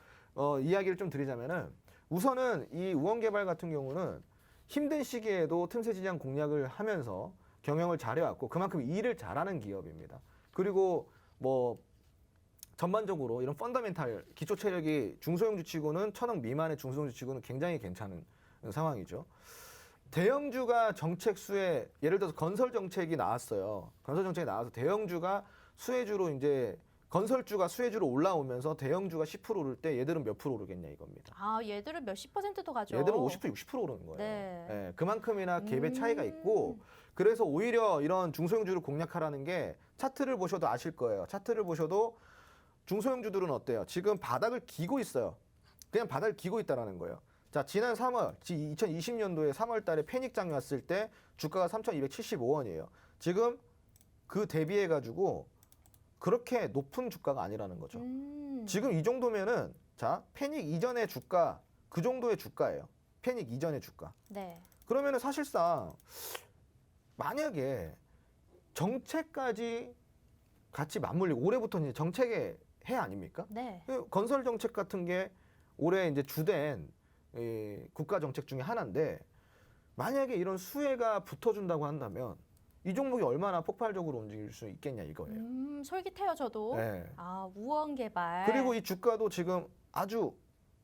이야기를 좀 드리자면은 우선은 이 우원개발 같은 경우는 힘든 시기에도 틈새 시장 공략을 하면서 경영을 잘해왔고 그만큼 일을 잘하는 기업입니다. 그리고 뭐 전반적으로 이런 펀더멘탈 기초 체력이 중소형주 치고는 1,000억 미만의 중소형주 치고는 굉장히 괜찮은 상황이죠. 대형주가 정책 수혜, 예를 들어서 건설 정책이 나왔어요. 건설 정책이 나와서 대형주가 수혜주로 이제 건설주가 수혜주로 올라오면서 대형주가 10% 오를 때 얘들은 몇 프로 오르겠냐 이겁니다. 얘들은 몇십 %도 가죠. 얘들은 50% 60% 오르는 거예요. 네. 예, 그만큼이나 갭의 차이가 있고 그래서 오히려 이런 중소형주를 공략하라는 게 차트를 보셔도 아실 거예요. 차트를 보셔도 중소형주들은 어때요? 지금 바닥을 기고 있어요. 그냥 바닥을 기고 있다라는 거예요. 자, 지난 3월, 2020년도에 3월 달에 패닉장이 왔을 때 주가가 3,275원이에요. 지금 그 대비해가지고 그렇게 높은 주가가 아니라는 거죠. 지금 이 정도면은 자, 패닉 이전의 주가, 그 정도의 주가예요. 패닉 이전의 주가. 네. 그러면은 사실상 만약에 정책까지 같이 맞물리고 올해부터는 이제 정책의 해 아닙니까? 네. 건설 정책 같은 게 올해 이제 주된 국가 정책 중에 하나인데 만약에 이런 수혜가 붙어준다고 한다면 이 종목이 얼마나 폭발적으로 움직일 수 있겠냐 이거예요. 솔깃해요, 저도. 네. 우원개발. 그리고 이 주가도 지금 아주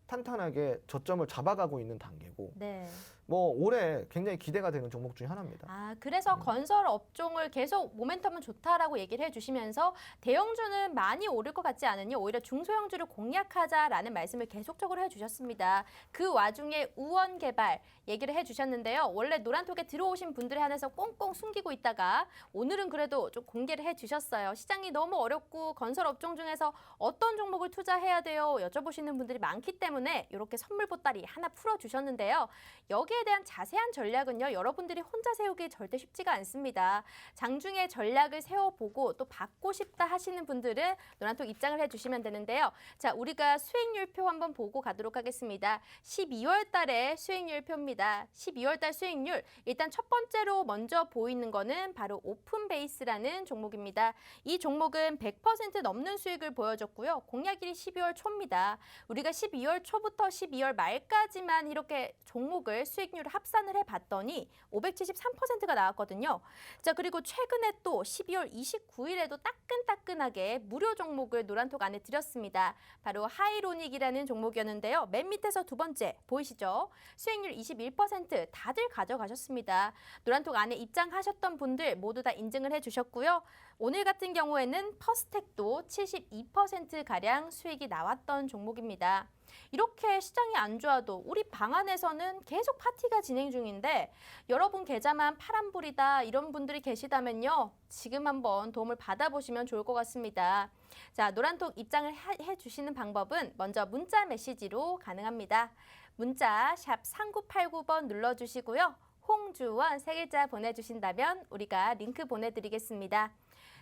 탄탄하게 저점을 잡아가고 있는 단계고 네. 뭐 올해 굉장히 기대가 되는 종목 중에 하나입니다. 그래서 건설 업종을 계속 모멘텀은 좋다라고 얘기를 해주시면서 대형주는 많이 오를 것 같지 않으니 오히려 중소형주를 공략하자라는 말씀을 계속적으로 해주셨습니다. 그 와중에 우원개발 얘기를 해주셨는데요. 원래 노란톡에 들어오신 분들에 한해서 꽁꽁 숨기고 있다가 오늘은 그래도 좀 공개를 해주셨어요. 시장이 너무 어렵고 건설 업종 중에서 어떤 종목을 투자해야 돼요? 여쭤보시는 분들이 많기 때문에 이렇게 선물 보따리 하나 풀어주셨는데요. 여기에 수익에 대한 자세한 전략은요, 여러분들이 혼자 세우기 절대 쉽지가 않습니다. 장중에 전략을 세워보고 또 받고 싶다 하시는 분들은 노란톡 입장을 해주시면 되는데요. 자, 우리가 수익률표 한번 보고 가도록 하겠습니다. 12월 달에 수익률표입니다. 12월 달 수익률, 일단 첫 번째로 먼저 보이는 거는 바로 오픈베이스라는 종목입니다. 이 종목은 100% 넘는 수익을 보여줬고요. 공약일이 12월 초입니다. 우리가 12월 초부터 12월 말까지만 이렇게 종목을 수익률을 합산을 해봤더니 573%가 나왔거든요. 자, 그리고 최근에 또 12월 29일에도 따끈따끈하게 무료 종목을 노란톡 안에 드렸습니다. 바로 하이로닉이라는 종목이었는데요. 맨 밑에서 두 번째 보이시죠? 수익률 21% 다들 가져가셨습니다. 노란톡 안에 입장하셨던 분들 모두 다 인증을 해주셨고요. 오늘 같은 경우에는 퍼스텍도 72%가량 수익이 나왔던 종목입니다. 이렇게 시장이 안 좋아도 우리 방 안에서는 계속 파티가 진행 중인데 여러분 계좌만 파란불이다 이런 분들이 계시다면요. 지금 한번 도움을 받아보시면 좋을 것 같습니다. 자, 노란톡 입장을 해주시는 방법은 먼저 문자 메시지로 가능합니다. 문자 샵 3989번 눌러주시고요. 홍주원 세 글자 보내주신다면 우리가 링크 보내드리겠습니다.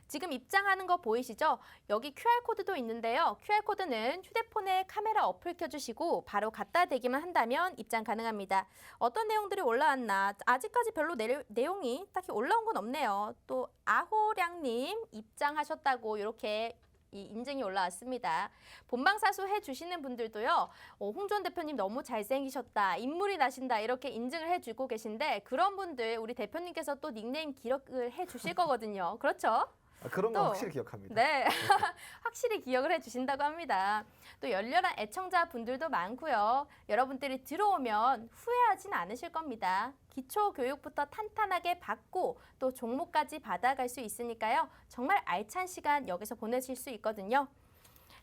지금 입장하는 거 보이시죠? 여기 QR코드도 있는데요. QR코드는 휴대폰에 카메라 어플 켜주시고 바로 갖다 대기만 한다면 입장 가능합니다. 어떤 내용들이 올라왔나? 아직까지 별로 내용이 딱히 올라온 건 없네요. 또 아호량님 입장하셨다고 이렇게 인증이 올라왔습니다. 본방사수 해주시는 분들도요. 홍준 대표님 너무 잘생기셨다. 인물이 나신다. 이렇게 인증을 해주고 계신데 그런 분들 우리 대표님께서 또 닉네임 기록을 해주실 거거든요. 그렇죠? 그런 건 확실히 기억합니다. 네, 확실히 기억을 해주신다고 합니다. 또 열렬한 애청자분들도 많고요. 여러분들이 들어오면 후회하진 않으실 겁니다. 기초교육부터 탄탄하게 받고 또 종목까지 받아갈 수 있으니까요. 정말 알찬 시간 여기서 보내실 수 있거든요.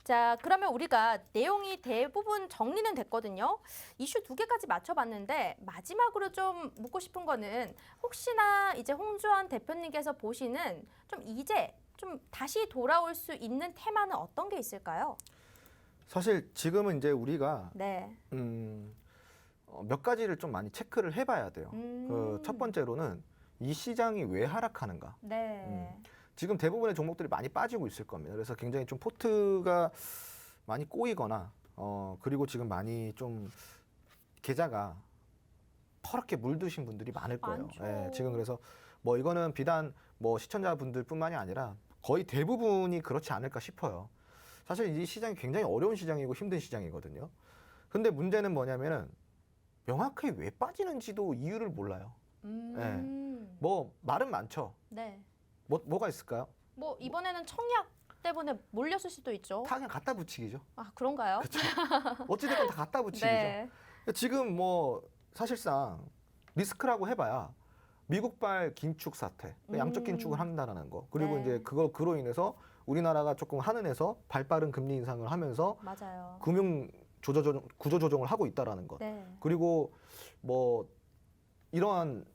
자, 그러면 우리가 내용이 대부분 정리는 됐거든요. 이슈 두 개까지 맞춰봤는데 마지막으로 좀 묻고 싶은 거는 혹시나 이제 홍주원 대표님께서 보시는 좀 이제 좀 다시 돌아올 수 있는 테마는 어떤 게 있을까요? 사실 지금은 이제 우리가 네. 몇 가지를 좀 많이 체크를 해봐야 돼요. 첫 번째로는 이 시장이 왜 하락하는가. 네. 지금 대부분의 종목들이 많이 빠지고 있을 겁니다. 그래서 굉장히 좀 포트가 많이 꼬이거나 그리고 지금 많이 좀 계좌가 퍼렇게 물드신 분들이 많을 거예요. 많죠. 예, 지금 그래서 뭐 이거는 비단 뭐 시청자분들뿐만이 아니라 거의 대부분이 그렇지 않을까 싶어요. 사실 이 시장이 굉장히 어려운 시장이고 힘든 시장이거든요. 근데 문제는 뭐냐면은 명확하게 왜 빠지는지도 이유를 몰라요. 뭐 말은 많죠. 네. 뭐가 있을까요? 뭐 이번에는 청약 때문에 몰렸을 수도 있죠. 다 그냥 갖다 붙이기죠. 아, 그런가요? 그렇죠. 어찌됐건 다 갖다 붙이기죠. 네. 지금 뭐 사실상 리스크라고 해봐야 미국발 긴축 사태, 양적 긴축을 한다는 거. 그리고 네. 이제 그로 인해서 우리나라가 조금 한은해서 발빠른 금리 인상을 하면서 맞아요. 금융 구조 조정을 하고 있다라는 것. 네. 그리고 뭐 이러한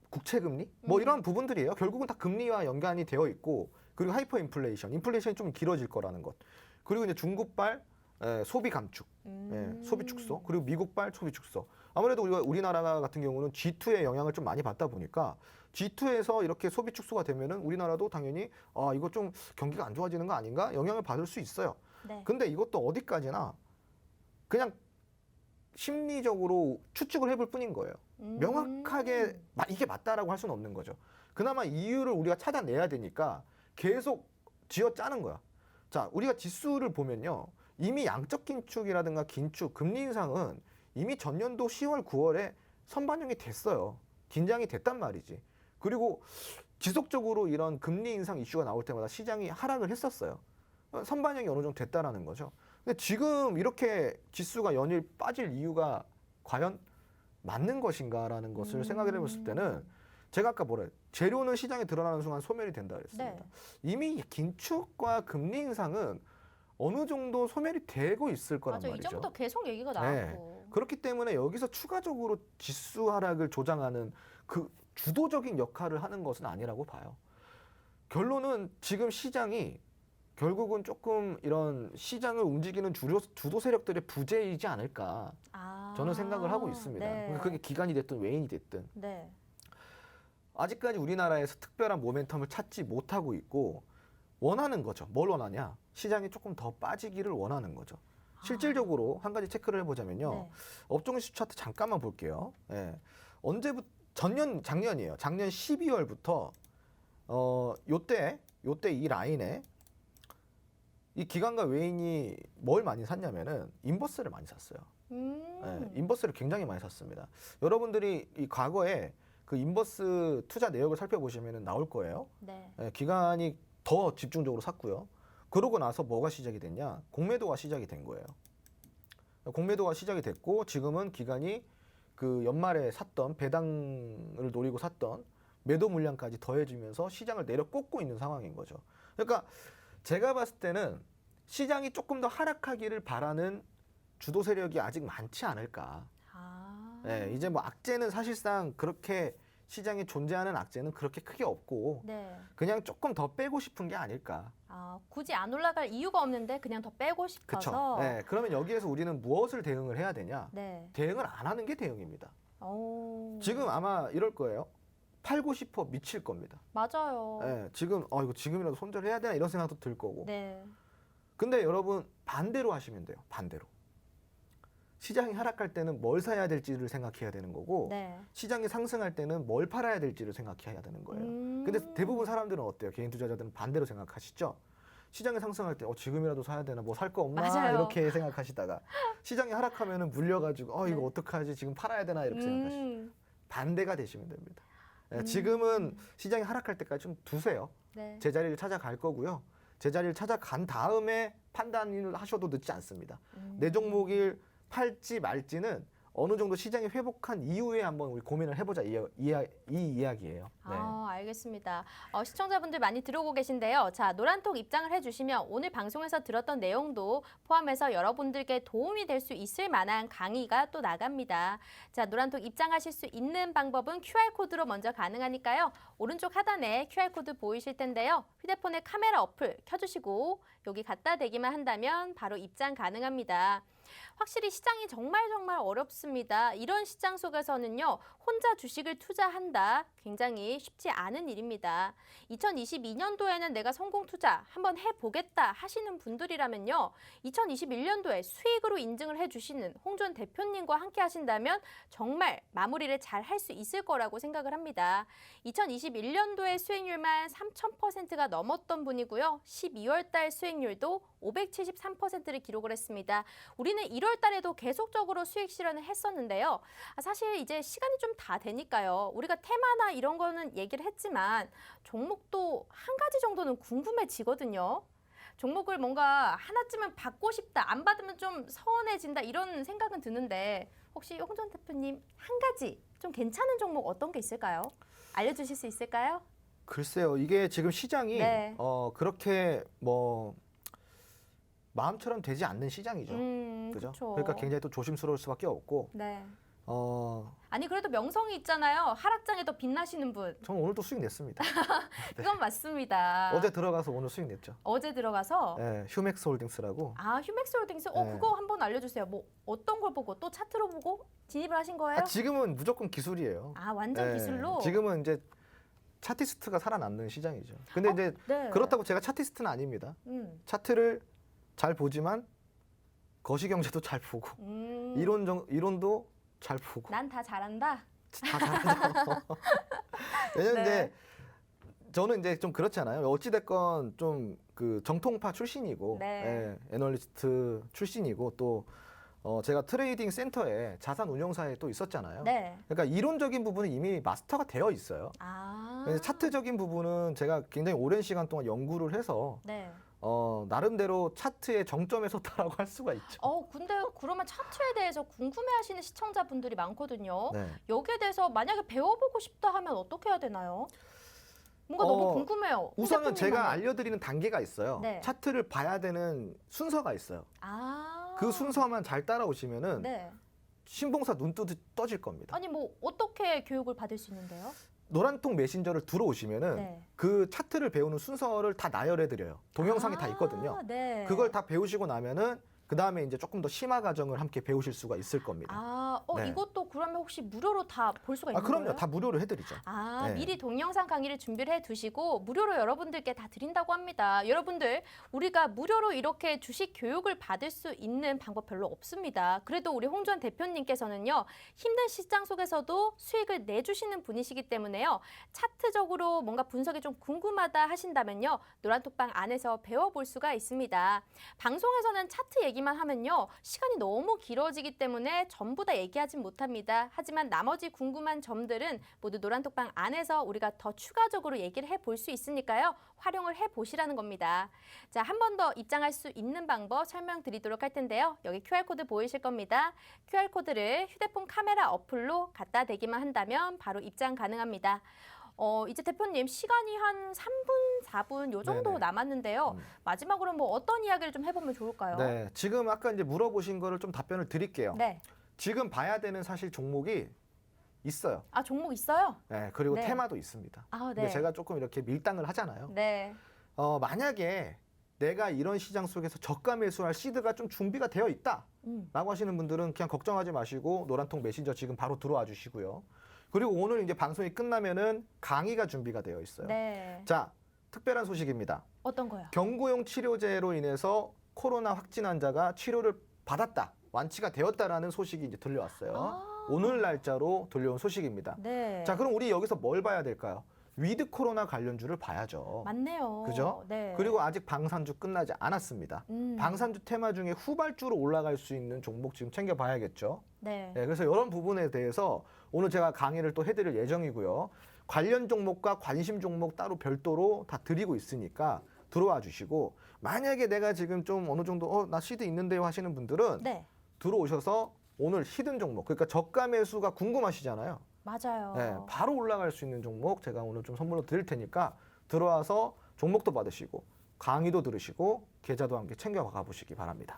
국채 금리 뭐 이러한 부분들이에요. 결국은 다 금리와 연관이 되어 있고 그리고 하이퍼 인플레이션이 좀 길어질 거라는 것. 그리고 이제 중국발 소비 감축, 소비 축소, 그리고 미국발 소비 축소. 아무래도 우리나라 같은 경우는 G2의 영향을 좀 많이 받다 보니까 G2에서 이렇게 소비 축소가 되면은 우리나라도 당연히 이거 좀 경기가 안 좋아지는 거 아닌가 영향을 받을 수 있어요. 네. 근데 이것도 어디까지나 그냥 심리적으로 추측을 해볼 뿐인 거예요. 명확하게 이게 맞다라고 할 수는 없는 거죠. 그나마 이유를 우리가 찾아내야 되니까 계속 쥐어짜는 거야. 자, 우리가 지수를 보면요. 이미 양적 긴축이라든가 긴축, 금리 인상은 이미 전년도 10월, 9월에 선반영이 됐어요. 긴장이 됐단 말이지. 그리고 지속적으로 이런 금리 인상 이슈가 나올 때마다 시장이 하락을 했었어요. 선반영이 어느 정도 됐다라는 거죠. 근데 지금 이렇게 지수가 연일 빠질 이유가 과연 맞는 것인가라는 것을 생각을 해봤을 때는 제가 아까 재료는 시장에 드러나는 순간 소멸이 된다 그랬습니다. 네. 이미 긴축과 금리 인상은 어느 정도 소멸이 되고 있을 거란 맞아요. 말이죠. 이전부터 계속 얘기가 네. 나왔고. 그렇기 때문에 여기서 추가적으로 지수 하락을 조장하는 그 주도적인 역할을 하는 것은 아니라고 봐요. 결론은 지금 시장이 결국은 조금 이런 시장을 움직이는 주도 세력들의 부재이지 않을까 저는 생각을 하고 있습니다. 네. 그러니까 그게 기관이 됐든 외인이 됐든 네. 아직까지 우리나라에서 특별한 모멘텀을 찾지 못하고 있고 원하는 거죠. 뭘 원하냐? 시장이 조금 더 빠지기를 원하는 거죠. 실질적으로 한 가지 체크를 해보자면요. 네. 업종 이슈 차트 잠깐만 볼게요. 예. 언제부터 작년이에요. 작년 12월부터 요때 이 라인에 이 기관과 외인이 뭘 많이 샀냐면은 인버스를 많이 샀어요. 예, 인버스를 굉장히 많이 샀습니다. 여러분들이 이 과거에 그 인버스 투자 내역을 살펴보시면은 나올 거예요. 네. 예, 기관이 더 집중적으로 샀고요. 그러고 나서 뭐가 시작이 됐냐? 공매도가 시작이 된 거예요. 공매도가 시작이 됐고 지금은 기관이 그 연말에 샀던 배당을 노리고 샀던 매도 물량까지 더해지면서 시장을 내려 꽂고 있는 상황인 거죠. 그러니까 제가 봤을 때는 시장이 조금 더 하락하기를 바라는 주도 세력이 아직 많지 않을까. 아. 예, 이제 뭐 악재는 사실상 그렇게 시장에 존재하는 악재는 그렇게 크게 없고 네. 그냥 조금 더 빼고 싶은 게 아닐까. 아, 굳이 안 올라갈 이유가 없는데 그냥 더 빼고 그렇죠. 싶어서. 네, 그러면 여기에서 우리는 무엇을 대응을 해야 되냐? 네. 대응을 안 하는 게 대응입니다. 오. 지금 아마 이럴 거예요. 팔고 싶어 미칠 겁니다. 맞아요. 예, 지금 이거 지금이라도 손절해야 되나 이런 생각도 들 거고. 네. 근데 여러분 반대로 하시면 돼요. 반대로. 시장이 하락할 때는 뭘 사야 될지를 생각해야 되는 거고 네. 시장이 상승할 때는 뭘 팔아야 될지를 생각해야 되는 거예요. 근데 대부분 사람들은 어때요? 개인 투자자들은 반대로 생각하시죠? 시장이 상승할 때 지금이라도 사야 되나 뭐 살 거 없나 맞아요. 이렇게 생각하시다가 시장이 하락하면은 물려가지고 이거 네. 어떡하지 지금 팔아야 되나 이렇게 생각하시죠. 음. 반대가 되시면 됩니다. 예, 지금은 시장이 하락할 때까지 좀 두세요. 네. 제자리를 찾아갈 거고요. 제자리를 찾아간 다음에 판단을 하셔도 늦지 않습니다. 내 종목을 팔지 말지는 어느 정도 시장이 회복한 이후에 한번 우리 고민을 해보자 이 이야기예요. 네. 아, 알겠습니다. 시청자분들 많이 들어오고 계신데요. 자, 노란톡 입장을 해주시면 오늘 방송에서 들었던 내용도 포함해서 여러분들께 도움이 될 수 있을 만한 강의가 또 나갑니다. 자, 노란톡 입장하실 수 있는 방법은 QR코드로 먼저 가능하니까요. 오른쪽 하단에 QR코드 보이실 텐데요. 휴대폰의 카메라 어플 켜주시고 여기 갖다 대기만 한다면 바로 입장 가능합니다. 확실히 시장이 정말 어렵습니다. 이런 시장 속에서는요, 혼자 주식을 투자한다 굉장히 쉽지 않은 일입니다. 2022년도에는 내가 성공 투자 한번 해보겠다 하시는 분들이라면요, 2021년도에 수익으로 인증을 해주시는 홍준 대표님과 함께 하신다면 정말 마무리를 잘 할 수 있을 거라고 생각을 합니다. 2021년도에 수익률만 3000%가 넘었던 분이고요. 12월 달 수익률도 573%를 기록을 했습니다. 우리는 1월 달에도 계속적으로 수익 실현을 했었는데요. 사실 이제 시간이 좀 다 되니까요. 우리가 테마나 이런 거는 얘기를 했지만 종목도 한 가지 정도는 궁금해지거든요. 종목을 뭔가 하나쯤은 받고 싶다, 안 받으면 좀 서운해진다 이런 생각은 드는데 혹시 홍준 대표님 한 가지 좀 괜찮은 종목 어떤 게 있을까요? 알려주실 수 있을까요? 글쎄요, 이게 지금 시장이 네. 그렇게 뭐 마음처럼 되지 않는 시장이죠. 그죠? 그쵸. 그러니까 굉장히 또 조심스러울 수밖에 없고. 네. 아니 그래도 명성이 있잖아요. 하락장에 더 빛나시는 분. 저는 오늘도 수익 냈습니다. 그건 맞습니다. 어제 들어가서 오늘 수익 냈죠. 어제 들어가서 네, 휴맥스 홀딩스라고. 휴맥스 홀딩스 네. 그거 한번 알려주세요. 뭐 어떤 걸 보고 또 차트로 보고 진입을 하신 거예요? 지금은 무조건 기술이에요. 완전 네, 기술로. 지금은 이제 차티스트가 살아남는 시장이죠. 근데 이제 네. 그렇다고 제가 차티스트는 아닙니다. 차트를 잘 보지만 거시경제도 잘 보고 이론도 잘 보고 난 다 잘한다. 다 잘하죠. 왜냐면 네. 이제 저는 이제 좀 그렇잖아요. 어찌 됐건 좀 그 정통파 출신이고 네. 애널리스트 출신이고 또 제가 트레이딩 센터에 자산 운용사에 또 있었잖아요. 네. 그러니까 이론적인 부분은 이미 마스터가 되어 있어요. 그래서 차트적인 부분은 제가 굉장히 오랜 시간 동안 연구를 해서 네. 나름대로 차트의 정점에 섰다라고 할 수가 있죠. 근데 그러면 차트에 대해서 궁금해하시는 시청자분들이 많거든요. 네. 여기에 대해서 만약에 배워보고 싶다 하면 어떻게 해야 되나요? 뭔가 너무 궁금해요. 우선은 제가 대표님만의. 알려드리는 단계가 있어요. 네. 차트를 봐야 되는 순서가 있어요. 아. 그 순서만 잘 따라오시면은 네. 신봉사 눈 떠질 겁니다. 아니 뭐 어떻게 교육을 받을 수 있는데요? 노란통 메신저를 들어오시면은 네. 그 차트를 배우는 순서를 다 나열해 드려요. 동영상이 다 있거든요. 네. 그걸 다 배우시고 나면은 그 다음에 이제 조금 더 심화 과정을 함께 배우실 수가 있을 겁니다. 네. 이것도 그러면 혹시 무료로 다 볼 수가 있는 그럼요. 거예요? 다 무료로 해드리죠. 네. 미리 동영상 강의를 준비를 해두시고 무료로 여러분들께 다 드린다고 합니다. 여러분들, 우리가 무료로 이렇게 주식 교육을 받을 수 있는 방법 별로 없습니다. 그래도 우리 홍주환 대표님께서는요, 힘든 시장 속에서도 수익을 내주시는 분이시기 때문에요, 차트적으로 뭔가 분석이 좀 궁금하다 하신다면요, 노란톡방 안에서 배워볼 수가 있습니다. 방송에서는 차트 얘기만 하면요, 시간이 너무 길어지기 때문에 전부 다 얘기하진 못합니다. 하지만 나머지 궁금한 점들은 모두 노란톡방 안에서 우리가 더 추가적으로 얘기를 해볼 수 있으니까요, 활용을 해보시라는 겁니다. 자, 한 번 더 입장할 수 있는 방법 설명드리도록 할 텐데요. 여기 QR코드 보이실 겁니다. QR코드를 휴대폰 카메라 어플로 갖다 대기만 한다면 바로 입장 가능합니다. 이제 대표님, 시간이 한 3분, 4분 요 정도 네네. 남았는데요. 마지막으로 뭐 어떤 이야기를 좀 해보면 좋을까요? 네, 지금 아까 이제 물어보신 거를 좀 답변을 드릴게요. 네. 지금 봐야 되는 사실 종목이 있어요. 종목 있어요? 네, 그리고 네. 테마도 있습니다. 네. 근데 제가 조금 이렇게 밀당을 하잖아요. 네. 만약에 내가 이런 시장 속에서 저가 매수할 시드가 좀 준비가 되어 있다라고 하시는 분들은 그냥 걱정하지 마시고 노란통 메신저 지금 바로 들어와 주시고요. 그리고 오늘 이제 방송이 끝나면은 강의가 준비가 되어 있어요. 네. 자, 특별한 소식입니다. 어떤 거요? 경구용 치료제로 인해서 코로나 확진 환자가 치료를 받았다, 완치가 되었다라는 소식이 이제 들려왔어요. 오늘 날짜로 들려온 소식입니다. 네. 자, 그럼 우리 여기서 뭘 봐야 될까요? 위드 코로나 관련주를 봐야죠. 맞네요. 그죠? 네. 그리고 아직 방산주 끝나지 않았습니다. 방산주 테마 중에 후발주로 올라갈 수 있는 종목 지금 챙겨봐야겠죠. 네. 네, 그래서 이런 부분에 대해서 오늘 제가 강의를 또 해드릴 예정이고요. 관련 종목과 관심 종목 따로 별도로 다 드리고 있으니까 들어와 주시고, 만약에 내가 지금 좀 어느 정도 나 시드 있는데요 하시는 분들은 네. 들어오셔서 오늘 히든 종목, 그러니까 저가 매수가 궁금하시잖아요. 맞아요. 네, 바로 올라갈 수 있는 종목 제가 오늘 좀 선물로 드릴 테니까 들어와서 종목도 받으시고 강의도 들으시고 계좌도 함께 챙겨가 보시기 바랍니다.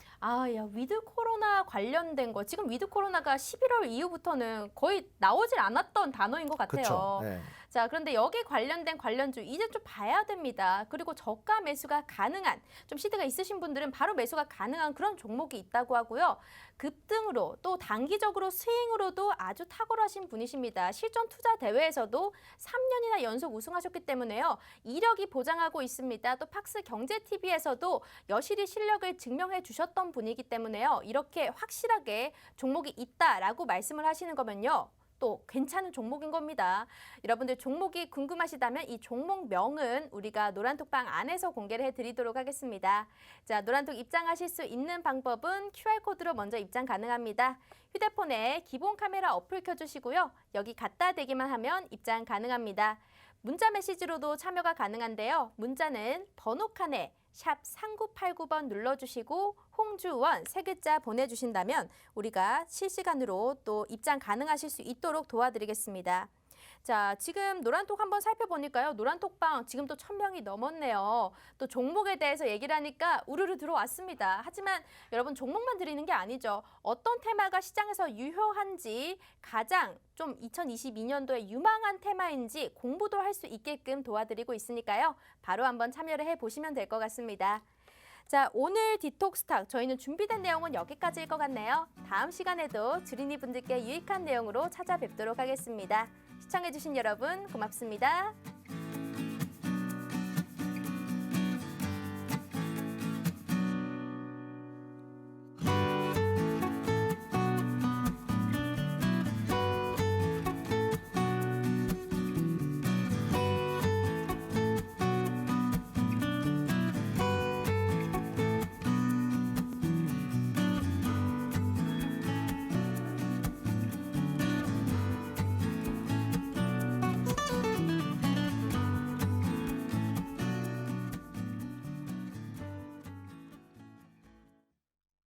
위드 코로나 관련된 거, 지금 위드 코로나가 11월 이후부터는 거의 나오질 않았던 단어인 것 같아요. 그렇죠. 네. 자, 그런데 여기 관련된 관련주 이제 좀 봐야 됩니다. 그리고 저가 매수가 가능한, 좀 시드가 있으신 분들은 바로 매수가 가능한 그런 종목이 있다고 하고요. 급등으로 또 단기적으로 스윙으로도 아주 탁월하신 분이십니다. 실전 투자 대회에서도 3년이나 연속 우승하셨기 때문에요, 이력이 보장하고 있습니다. 또 팍스 경제 TV에서도 여실히 실력을 증명해 주셨던 분이기 때문에요, 이렇게 확실하게 종목이 있다라고 말씀을 하시는 거면요, 또 괜찮은 종목인 겁니다. 여러분들 종목이 궁금하시다면 이 종목명은 우리가 노란톡방 안에서 공개를 해드리도록 하겠습니다. 자, 노란톡 입장하실 수 있는 방법은 QR코드로 먼저 입장 가능합니다. 휴대폰에 기본 카메라 어플 켜주시고요. 여기 갖다 대기만 하면 입장 가능합니다. 문자 메시지로도 참여가 가능한데요. 문자는 번호 칸에 샵 3989번 눌러주시고 홍주원 세 글자 보내주신다면 우리가 실시간으로 또 입장 가능하실 수 있도록 도와드리겠습니다. 자, 지금 노란톡 한번 살펴보니까요, 노란톡방 지금 또 1000명이 넘었네요. 또 종목에 대해서 얘기를 하니까 우르르 들어왔습니다. 하지만 여러분, 종목만 드리는 게 아니죠. 어떤 테마가 시장에서 유효한지, 가장 좀 2022년도에 유망한 테마인지 공부도 할 수 있게끔 도와드리고 있으니까요, 바로 한번 참여를 해보시면 될 것 같습니다. 자, 오늘 디톡스탁 저희는 준비된 내용은 여기까지일 것 같네요. 다음 시간에도 주린이 분들께 유익한 내용으로 찾아뵙도록 하겠습니다. 시청해주신 여러분 고맙습니다.